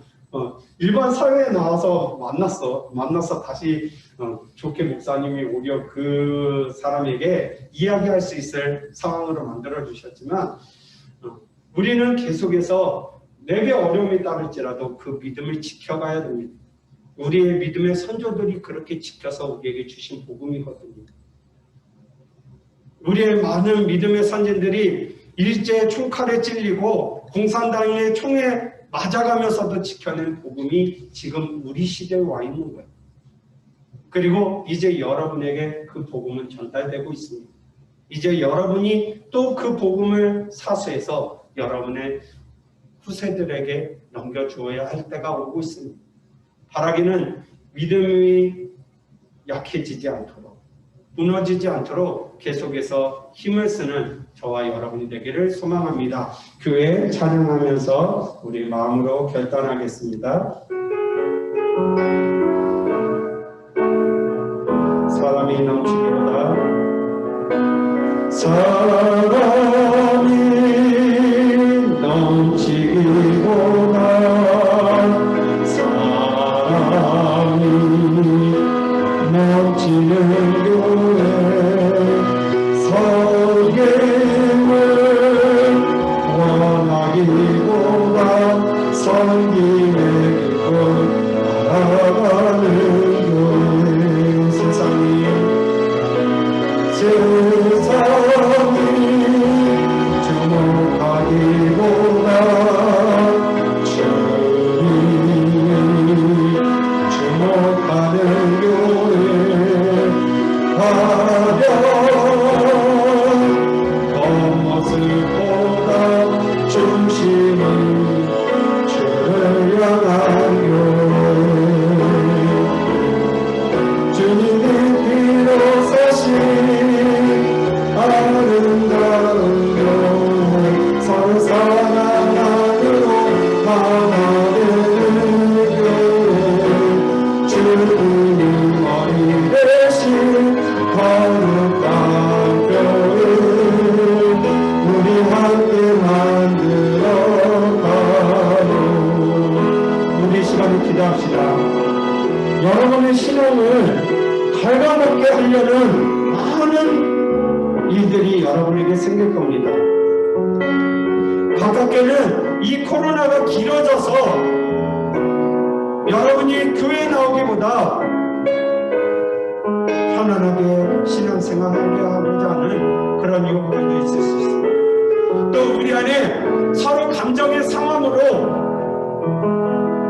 일반 사회에 나와서 만나서 다시 좋게 목사님이 오히려 그 사람에게 이야기할 수 있을 상황으로 만들어 주셨지만 우리는 계속해서 내게 어려움이 따를지라도 그 믿음을 지켜가야 됩니다. 우리의 믿음의 선조들이 그렇게 지켜서 우리에게 주신 복음이거든요. 우리의 많은 믿음의 선진들이 일제의 총칼에 찔리고 공산당의 총에 맞아가면서도 지켜낸 복음이 지금 우리 시대에 와 있는 거예요. 그리고 이제 여러분에게 그 복음은 전달되고 있습니다. 이제 여러분이 또 그 복음을 사수해서 여러분의 후세들에게 넘겨주어야 할 때가 오고 있습니다. 바라기는 믿음이 약해지지 않도록, 무너지지 않도록 계속해서 힘을 쓰는 저와 여러분이 되기를 소망합니다. 교회 찬양하면서 우리 마음으로 결단하겠습니다. 사람이 넘치기보다 사람이 넘치기보다 사람이 넘치는 교회 설계를 원하기보다 섬김의 기쁨 알아가는 교회 세상이 주목하기보다 주님이 주목하는 교회 화려한 겉모습보다 중심이 주를 향한 교회 주님이 피로 사신 아름다운 교회 서로 사랑하기로 하나 되는 교회 주님 머리 대신 거룩한 교회 우리 함께 만들어가요. 우리 시간을 기도합시다. 여러분의 신앙을 갉아먹게 하려는 많은 일들이 여러분에게 생길 겁니다. 가깝게는 이 코로나가 길어져서 여러분이 교회에 나오기보다 편안하게 신앙생활하고자 하는 그런 요구가 있을 수 있습니다. 또 우리 안에 서로 감정의 상함으로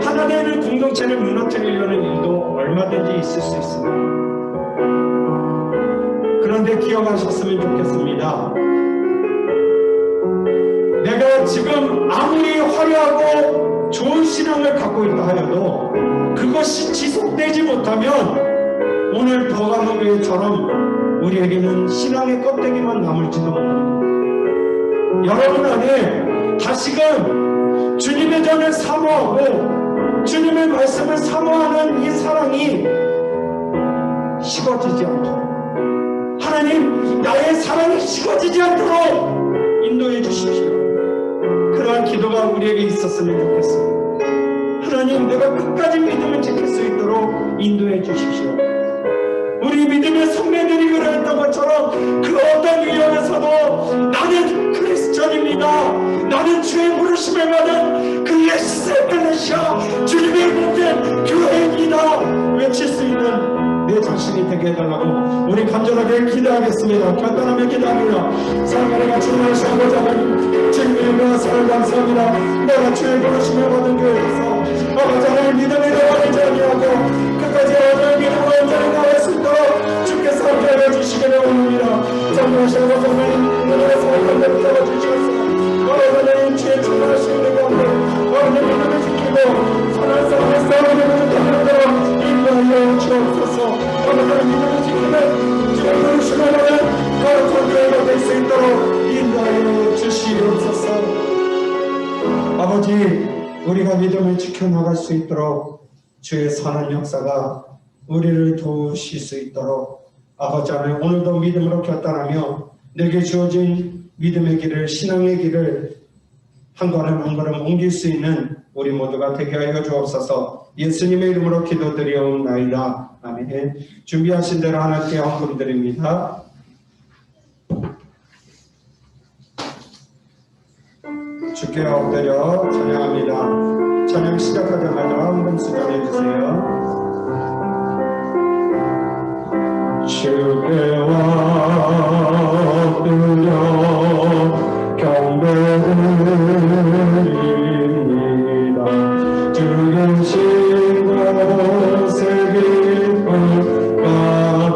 하나 되는 공동체를 무너뜨리려는 일도 얼마든지 있을 수 있습니다. 그런데 기억하셨으면 좋겠습니다. 내가 지금 아무리 화려하고 좋은 신앙을 갖고 있다 하여도 그것이 지속되지 못하면 오늘 버가모교회처럼 우리에게는 신앙의 껍데기만 남을지도 모릅니다. 여러분 안에 다시금 주님의 전을 사모하고 주님의 말씀을 사모하는 이 사랑이 식어지지 않도록 하나님 나의 사랑이 식어지지 않도록 인도해 주십시오. 그러한 기도가 우리에게 있었으면 좋겠습니다. 하나님 내가 끝까지 믿음을 지킬 수 있도록 인도해 주십시오. 우리 믿음의 선배들이 그랬던 것처럼 그 어떤 위험에서도 나는 크리스천입니다. 나는 주의 부르심을 받은 그 예수 에클레시아 주님의 복된 교회입니다. 외칠 수 있는 내 자신이 되게 해달라고 우리 간절하게 기도하겠습니다. 결단하며 기도합니다. 사랑하는 주님을 시험하자 하는 주님의 사랑 감사합니다. 내가 주의 부르심을 받은 교회에서 아버지 하나님 믿음의 대화를 전이하고 끝까지 오늘 믿음으로 온전히 나갈 수 있도록 주께서 함께해 주시기를 원합니다. 정말하시고 하나님 오늘의 사랑을 붙잡아 주시겠소. 하나님 주의 충만하신 은혜 가운데 하나님 믿음을 지키고 선한 사랑의 싸움을 붙잡는 대로 인도하여 주옵소서. 우리가 믿음을 지켜나갈 수 있도록 주의 선한 역사가 우리를 도우실 수 있도록 아버지 하나님 오늘도 믿음으로 결단하며 내게 주어진 믿음의 길을 신앙의 길을 한 걸음 한 걸음 옮길 수 있는 우리 모두가 되게 하여 주옵소서. 예수님의 이름으로 기도드리옵나이다. 아멘. 준비하신 대로 하나님께 헌금 드립니다. 주께 엎드려 찬양합니다. 찬양 시작하자마자 헌금 수련해 주세요. 주께 엎드려 경배드립니다. 주 계신 곳에 기쁨 가득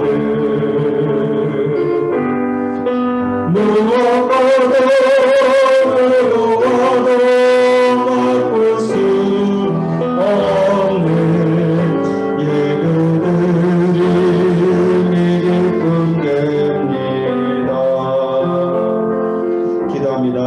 무엇보다 바꿀 수 없는 예배드림이 기쁨 됩니다. 기도합니다.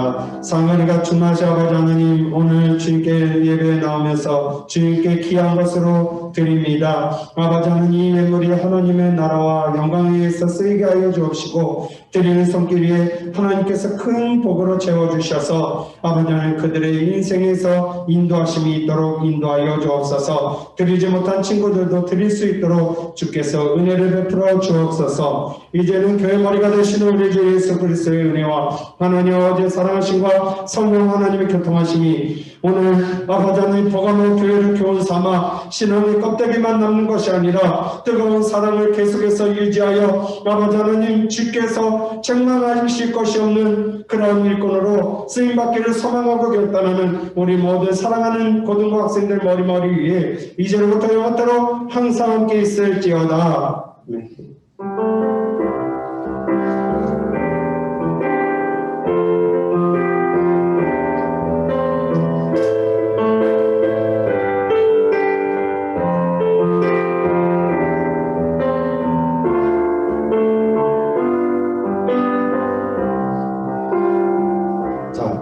상하리가 충만하신 아버지 하나님, 오늘 주님께 예배에 나오면서 주님께 귀한 것으로 드립니다. 아버지 하나님, 예물이 하나님의 나라와 영광에 의해서 쓰이게 하여 주옵시고 드리는 손길 위에 하나님께서 큰 복으로 채워주셔서 아버지 하나님 그들의 인생에서 인도하심이 있도록 인도하여 주옵소서. 드리지 못한 친구들도 드릴 수 있도록 주께서 은혜를 베풀어 주옵소서. 이제는 교회 머리가 되시는 우리 주 예수 그리스도의 은혜와 하나님 아버지의 사랑하심과 성령 하나님의 교통하심이 오늘 아버지 하나님 보감의 교회를 교훈 삼아 신앙의 껍데기만 남는 것이 아니라 뜨거운 사랑을 계속해서 유지하여 아버지 하나님 주께서 책망하실 것이 없는 그러한 일꾼으로 쓰임받기를 소망하고 결단하는 우리 모든 사랑하는 고등부 학생들 머리 위에 이제로부터 영원토록 항상 함께 있을지어다. 네.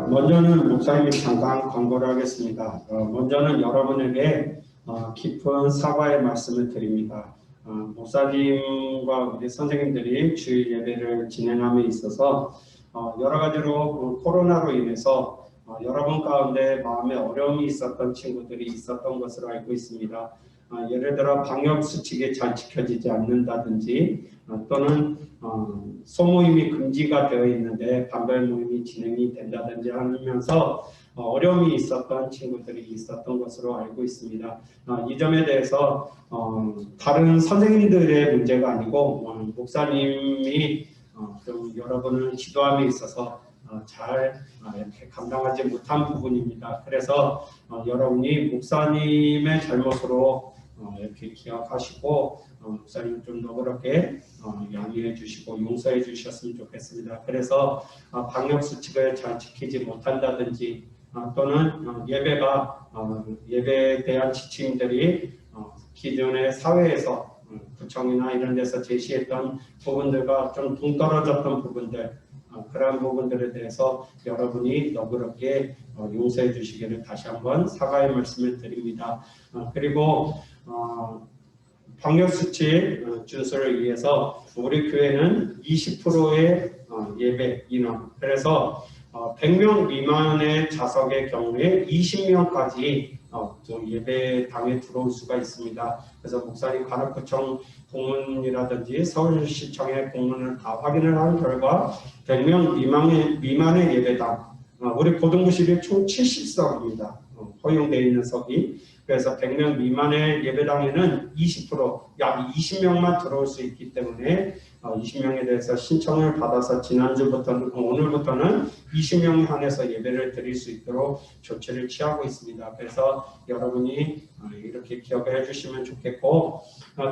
먼저는 목사님이 잠깐 광고를 하겠습니다. 먼저는 여러분에게 깊은 사과의 말씀을 드립니다. 목사님과 우리 선생님들이 주일 예배를 진행함에 있어서 여러 가지로 코로나로 인해서 여러분 가운데 마음에 어려움이 있었던 친구들이 있었던 것으로 알고 있습니다. 예를 들어 방역 수칙이 잘 지켜지지 않는다든지 또는 소모임이 금지가 되어 있는데 반별 모임이 진행이 된다든지 하면서 어려움이 있었던 친구들이 있었던 것으로 알고 있습니다. 이 점에 대해서 다른 선생님들의 문제가 아니고 목사님이 좀 여러분을 지도함에 있어서 잘 이렇게 감당하지 못한 부분입니다. 그래서 여러분이 목사님의 잘못으로 이렇게 기억하시고 목사님 좀 너그럽게 양해해 주시고 용서해 주셨으면 좋겠습니다. 그래서 방역 수칙을 잘 지키지 못한다든지 또는 예배에 대한 지침들이 기존의 사회에서 구청이나 이런 데서 제시했던 부분들과 좀 동떨어졌던 부분들 그러한 부분들에 대해서 여러분이 너그럽게 용서해 주시기를 다시 한번 사과의 말씀을 드립니다. 그리고 방역수칙 준수를 위해서 우리 교회는 20%의 예배 인원, 그래서 100명 미만의 자석의 경우에 20명까지 예배당에 들어올 수가 있습니다. 그래서 목사님 관악구청 공문이라든지 서울시청의 공문을 다 확인을 한 결과 100명 미만의 예배당, 우리 고등부실이 총 70석입니다. 허용되어 있는 석이. 그래서 100명 미만의 예배당에는 20%, 약 20명만 들어올 수 있기 때문에 20명에 대해서 신청을 받아서 오늘부터는 20명에 한해서 예배를 드릴 수 있도록 조치를 취하고 있습니다. 그래서 여러분이 이렇게 기억을 해주시면 좋겠고,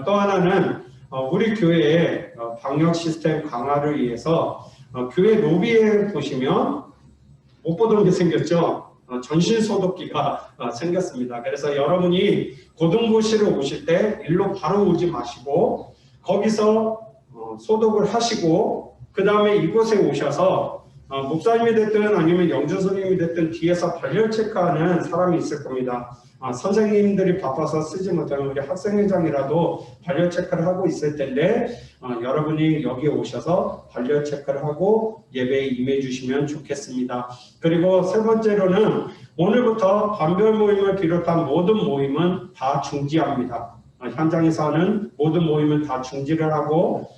또 하나는 우리 교회의 방역 시스템 강화를 위해서 교회 로비에 보시면 못 보던 게 생겼죠. 전신 소독기가 생겼습니다. 그래서 여러분이 고등부실을 오실 때 일로 바로 오지 마시고 거기서 소독을 하시고 그 다음에 이곳에 오셔서 목사님이 됐든 아니면 영주 선생님이 됐든 뒤에서 발열 체크하는 사람이 있을 겁니다. 선생님들이 바빠서 쓰지 못하면 우리 학생회장이라도 발열 체크를 하고 있을 텐데 여러분이 여기 오셔서 발열 체크를 하고 예배에 임해 주시면 좋겠습니다. 그리고 세 번째로는 오늘부터 반별 모임을 비롯한 모든 모임은 다 중지합니다. 현장에서 하는 모든 모임은 다 중지를 하고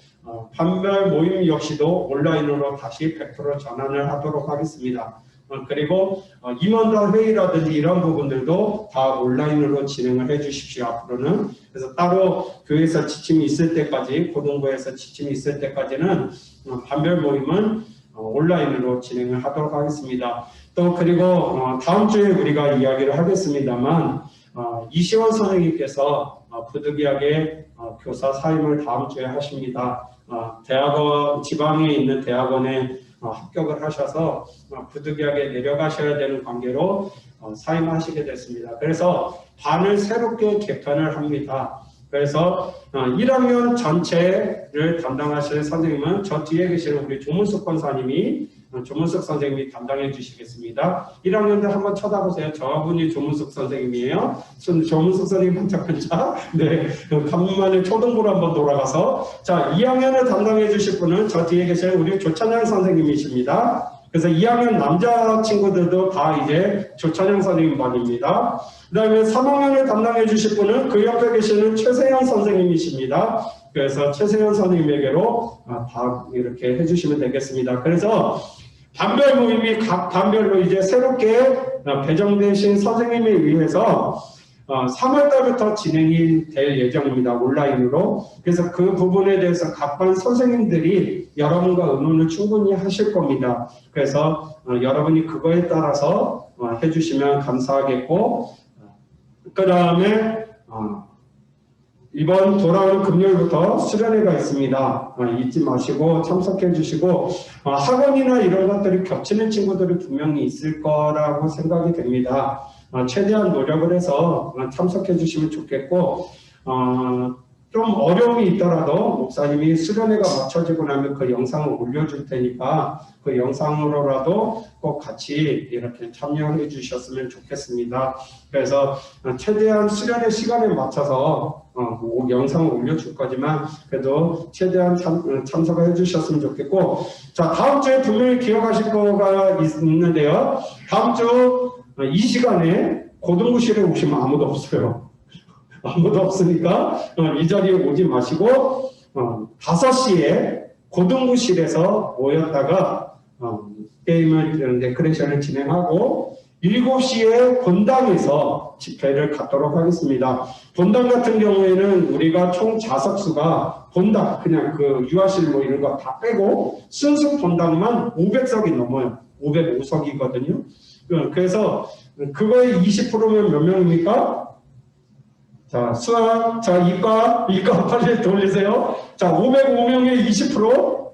반별 모임 역시도 온라인으로 다시 100% 전환을 하도록 하겠습니다. 그리고 임원단 회의라든지 이런 부분들도 다 온라인으로 진행을 해 주십시오. 앞으로는. 그래서 따로 교회에서 지침이 있을 때까지, 고등부에서 지침이 있을 때까지는 반별 모임은 온라인으로 진행을 하도록 하겠습니다. 또 그리고 다음 주에 우리가 이야기를 하겠습니다만 이시원 선생님께서 부득이하게 교사 사임을 다음 주에 하십니다. 대학원, 지방에 있는 대학원에 합격을 하셔서 부득이하게 내려가셔야 되는 관계로 사임하시게 됐습니다. 그래서 반을 새롭게 개편을 합니다. 그래서 1학년 전체를 담당하실 선생님은 저 뒤에 계시는 우리 조문숙 권사님이 조문숙 선생님이 담당해 주시겠습니다. 1학년들 한번 쳐다보세요. 저분이 조문숙 선생님이에요. 조문숙 선생님 반짝반짝. 네, 간만에 초등부로 한번 돌아가서 자 2학년을 담당해 주실 분은 저 뒤에 계시는 우리 조찬양 선생님이십니다. 그래서 2학년 남자 친구들도 다 이제 조찬양 선생님 반입니다. 그 다음에 3학년을 담당해 주실 분은 그 옆에 계시는 최세현 선생님이십니다. 그래서 최세현 선생님에게로 다 이렇게 해주시면 되겠습니다. 그래서 반별 모임이 각 반별로 이제 새롭게 배정되신 선생님에 의해서 3월달부터 진행이 될 예정입니다. 온라인으로. 그래서 그 부분에 대해서 각반 선생님들이 여러분과 의논을 충분히 하실 겁니다. 그래서 여러분이 그거에 따라서 해주시면 감사하겠고, 그 다음에 이번 돌아오는 금요일부터 수련회가 있습니다. 잊지 마시고 참석해 주시고 학원이나 이런 것들이 겹치는 친구들이 분명히 있을 거라고 생각이 됩니다. 최대한 노력을 해서 참석해 주시면 좋겠고 좀 어려움이 있더라도 목사님이 수련회가 마쳐지고 나면 그 영상을 올려줄 테니까 그 영상으로라도 꼭 같이 이렇게 참여해 주셨으면 좋겠습니다. 그래서 최대한 수련회 시간에 맞춰서 영상을 올려줄 거지만 그래도 최대한 참석을 해주셨으면 좋겠고, 자 다음 주에 분명히 기억하실 거가 있는데요. 다음 주 이 시간에 고등부실에 오시면 아무도 없어요. 아무도 없으니까 이 자리에 오지 마시고 5시에 고등부실에서 모였다가 게임을 데코레이션을 진행하고 7시에 본당에서 집회를 갖도록 하겠습니다. 본당 같은 경우에는 우리가 총 좌석수가 본당 그냥 그 유아실 뭐 이런 거 다 빼고 순수 본당만 500석이 넘어요. 505석이거든요. 그래서 그거의 20%면 몇 명입니까? 자, 수학, 자, 이과 빨리 돌리세요. 자, 505명의 20%.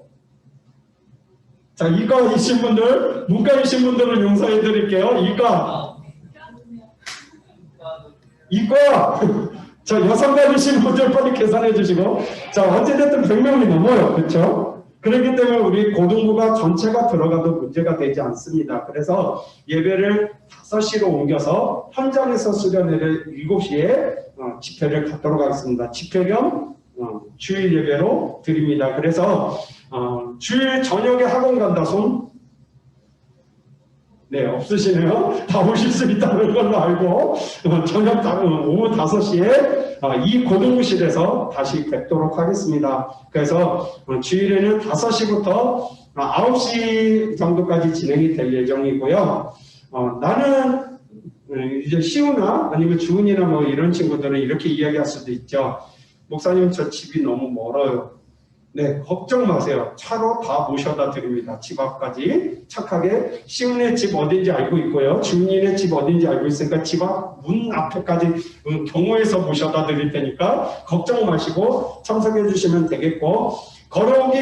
자, 이과이신 분들, 문과이신 분들은 용서해 드릴게요. 이과. 자, 여성과이신 분들 빨리 계산해 주시고. 자, 어찌됐든 100명이 넘어요. 그렇죠? 그렇기 때문에 우리 고등부가 전체가 들어가도 문제가 되지 않습니다. 그래서 예배를 5시로 옮겨서 현장에서 수련회를 7시에 집회를 갖도록 하겠습니다. 집회 겸 주일 예배로 드립니다. 그래서 주일 저녁에 학원 간다 손? 네, 없으시네요. 다 오실 수 있다는 걸로 알고 저녁 오후 5시에 이 고등부실에서 다시 뵙도록 하겠습니다. 그래서 주일에는 5시부터 9시 정도까지 진행이 될 예정이고요. 나는 이제 시우나 아니면 주은이나 뭐 이런 친구들은 이렇게 이야기할 수도 있죠. 목사님 저 집이 너무 멀어요. 네, 걱정 마세요. 차로 다 모셔다 드립니다. 집 앞까지 착하게 시은의 집 어딘지 알고 있고요. 주은이네 집 어딘지 알고 있으니까 집 앞 문 앞에까지 경호해서 모셔다 드릴 테니까 걱정 마시고 참석해 주시면 되겠고, 걸어가기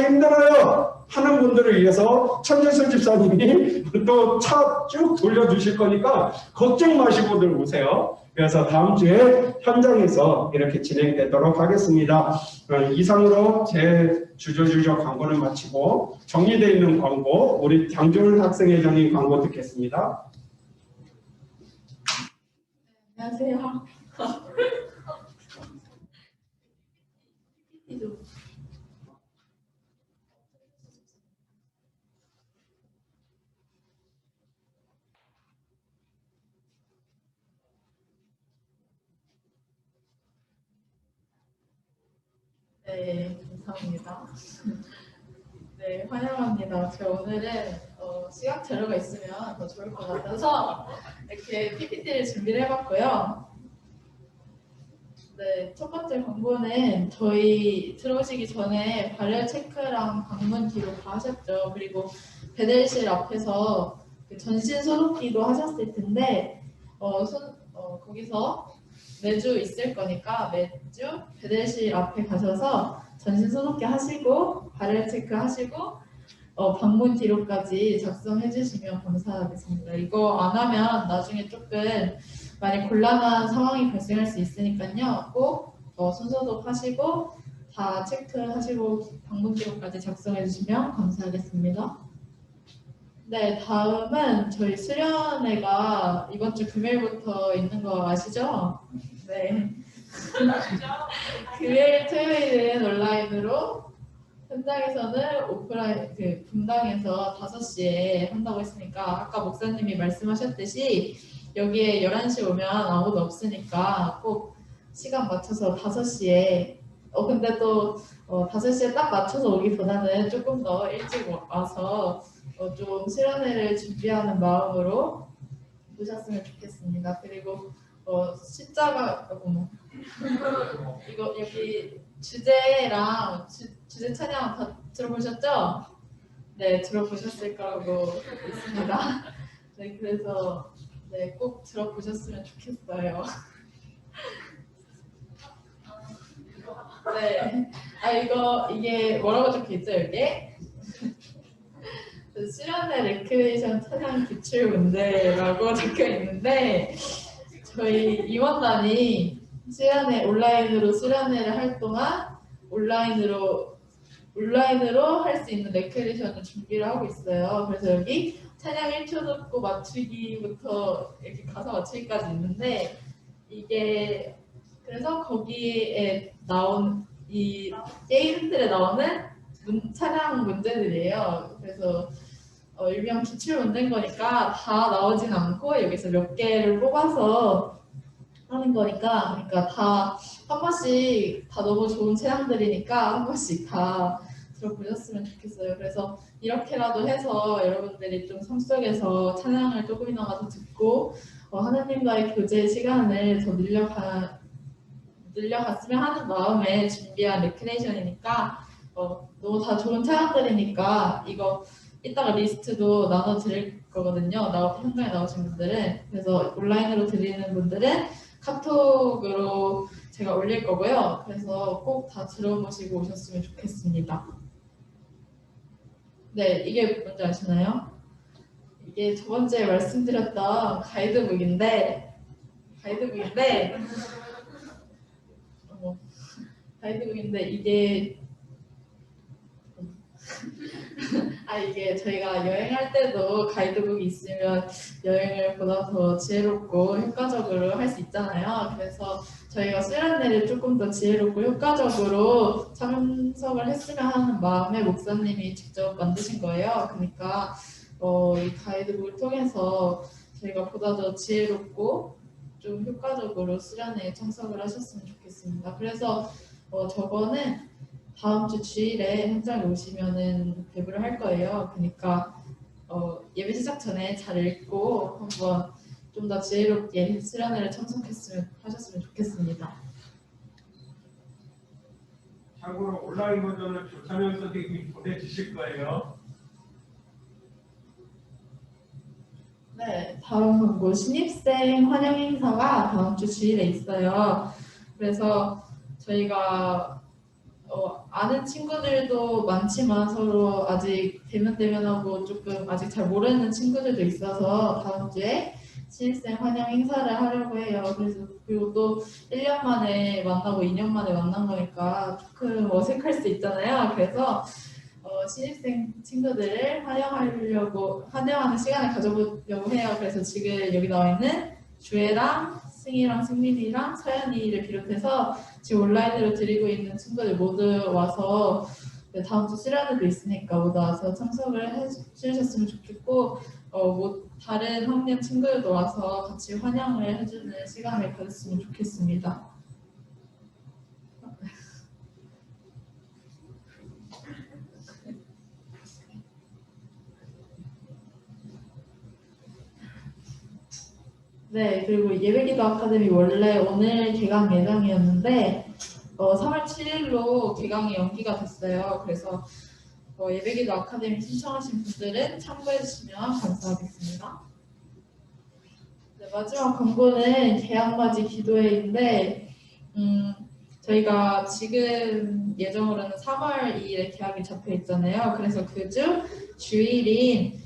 힘들어요 하는 분들을 위해서 천재수 집사님이 또 차 쭉 돌려주실 거니까 걱정 마시고들 오세요. 그래서 다음 주에 현장에서 이렇게 진행되도록 하겠습니다. 이상으로 제 주저주저 광고를 마치고 정리되어 있는 광고, 우리 장준 학생회장님 광고 듣겠습니다. 안녕하세요. 네, 감사합니다. 네, 환영합니다. 제가 오늘은 시각 자료가 있으면 더 좋을 것 같아서 이렇게 PPT를 준비를 해봤고요. 네, 첫 번째 광고는 저희 들어오시기 전에 발열 체크랑 방문 기록 다 하셨죠. 그리고 배달실 앞에서 그 전신 소독기도 하셨을 텐데 거기서 매주 있을 거니까 매주 배달실 앞에 가셔서 전신 소독기 하시고 발열 체크 하시고 방문 기록까지 작성해 주시면 감사하겠습니다. 이거 안 하면 나중에 조금 많이 곤란한 상황이 발생할 수 있으니까요. 꼭 손소독 하시고 다 체크하시고 방문 기록까지 작성해 주시면 감사하겠습니다. 네, 다음은 저희 수련회가 이번 주 금요일부터 있는 거 아시죠? 네. 금요일, 토요일은 온라인으로, 현장에서는 오프라인, 분당에서 5시에 한다고 했으니까 아까 목사님이 말씀하셨듯이 여기에 11시 오면 아무도 없으니까 꼭 시간 맞춰서 5시에 근데 또 5시에 딱 맞춰서 오기보다는 조금 더 일찍 와서 좀 수련회를 준비하는 마음으로 보셨으면 좋겠습니다. 그리고 십자가 이거 여기 주제랑 주제 찬양 다 들어보셨죠? 네, 들어보셨을 거라고 믿습니다. 네, 그래서 네, 꼭 들어보셨으면 좋겠어요. 네, 이게 뭐라고 적혀있죠, 여기에? 수련회 레크레이션 찬양 기출 문제라고 적혀있는데 저희 임원단이 온라인으로 수련회를 할 동안 온라인으로 할 수 있는 레크레이션을 준비를 하고 있어요. 그래서 여기 찬양 1초 듣고 맞추기부터 이렇게 가사 맞추기까지 있는데 이게 그래서 거기에 나온 이 게임들에 나오는 찬양 문제들이에요. 그래서 일명 기출 문제인 거니까 다 나오진 않고 여기서 몇 개를 뽑아서 하는 거니까 그러니까 다 한 번씩 다 너무 좋은 찬양들이니까 한 번씩 다 들어보셨으면 좋겠어요. 그래서 이렇게라도 해서 여러분들이 좀 삶 속에서 찬양을 조금이나마 더 듣고 하나님과의 교제 시간을 더 늘려갔으면 하는 마음에 준비한 레크레이션이니까 너무 다 좋은 찬양들이니까 이거 이따가 리스트도 나눠드릴 거거든요. 현장에 나오신 분들은. 그래서 온라인으로 드리는 분들은 카톡으로 제가 올릴 거고요. 그래서 꼭 다 들어보시고 오셨으면 좋겠습니다. 네, 이게 뭔지 아시나요? 이게 저번주에 말씀드렸던 가이드북인데 이게 이게 저희가 여행할 때도 가이드북이 있으면 여행을 보다 더 지혜롭고 효과적으로 할 수 있잖아요. 그래서 저희가 수련회를 조금 더 지혜롭고 효과적으로 참석을 했으면 하는 마음에 목사님이 직접 만드신 거예요. 그러니까 이 가이드북을 통해서 저희가 보다 더 지혜롭고 좀 효과적으로 수련회에 참석을 하셨으면 좋겠습니다. 그래서 저거는 다음 주 주일에 현장에 오시면은 배부를 할 거예요. 그러니까 예배 시작 전에 잘 읽고 한번 좀 더 지혜롭게 수련회를 하셨으면 좋겠습니다. 참고로 온라인 버전을 조찬현 선생님이 보내주실 거예요. 네, 다음 신입생 환영 행사가 다음 주 주일에 있어요. 그래서 저희가 아는 친구들도 많지만 서로 아직 대면대면하고 조금 아직 잘 모르는 친구들도 있어서 다음 주에 신입생 환영 행사를 하려고 해요. 그래서 그리고 또 1년 만에 만나고 2년 만에 만난 거니까 조금 어색할 수 있잖아요. 그래서 신입생 친구들을 환영하는 시간을 가져보려고 해요. 그래서 지금 여기 나와 있는 주애랑 승희랑 승민이랑 서연이를 비롯해서 지금 온라인으로 드리고 있는 친구들 모두 와서 다음 주 수련회도 있으니까 모두 와서 참석을 해주셨으면 좋겠고 다른 학년 친구들도 와서 같이 환영을 해주는 시간을 가졌으면 좋겠습니다. 네, 그리고 예배기도 아카데미 원래 오늘 개강 예정이었는데 3월 7일로 개강이 연기가 됐어요. 그래서 예배기도 아카데미 신청하신 분들은 참고해 주시면 감사하겠습니다. 네, 마지막 광고는 개학맞이 기도회인데 저희가 지금 예정으로는 3월 2일에 개학이 잡혀 있잖아요. 그래서 그 주 주일인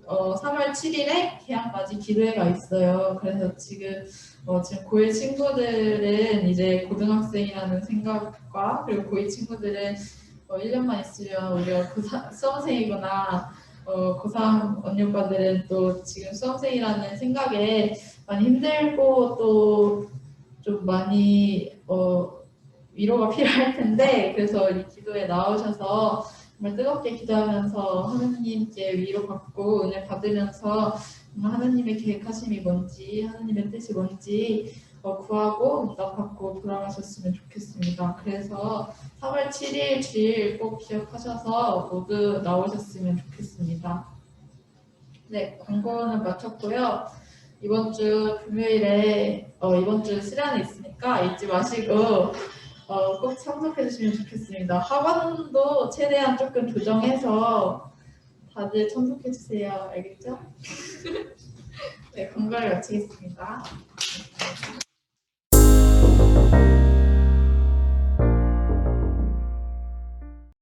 3월 7일에 개학맞이 기도회가 있어요. 그래서 지금 고1 친구들은 이제 고등학생이라는 생각과 그리고 고2 친구들은 1년만 있으면 우리가 수험생이구나. 고3 언니 오빠들은 또 지금 수험생이라는 생각에 많이 힘들고 또 좀 많이 위로가 필요할 텐데 그래서 이 기도에 나오셔서 정말 뜨겁게 기도하면서 하나님께 위로받고 은혜 받으면서 하나님의 계획하심이 뭔지 하나님의 뜻이 뭔지 구하고 응답받고 돌아가셨으면 좋겠습니다. 그래서 3월 7일 주일 꼭 기억하셔서 모두 나오셨으면 좋겠습니다. 네, 광고는 마쳤고요. 이번 주 금요일에 이번 주 수련회 있으니까 잊지 마시고 꼭 참석해 주시면 좋겠습니다. 학원도 최대한 조금 조정해서 다들 참석해 주세요. 알겠죠? 네, 광고를 마치겠습니다.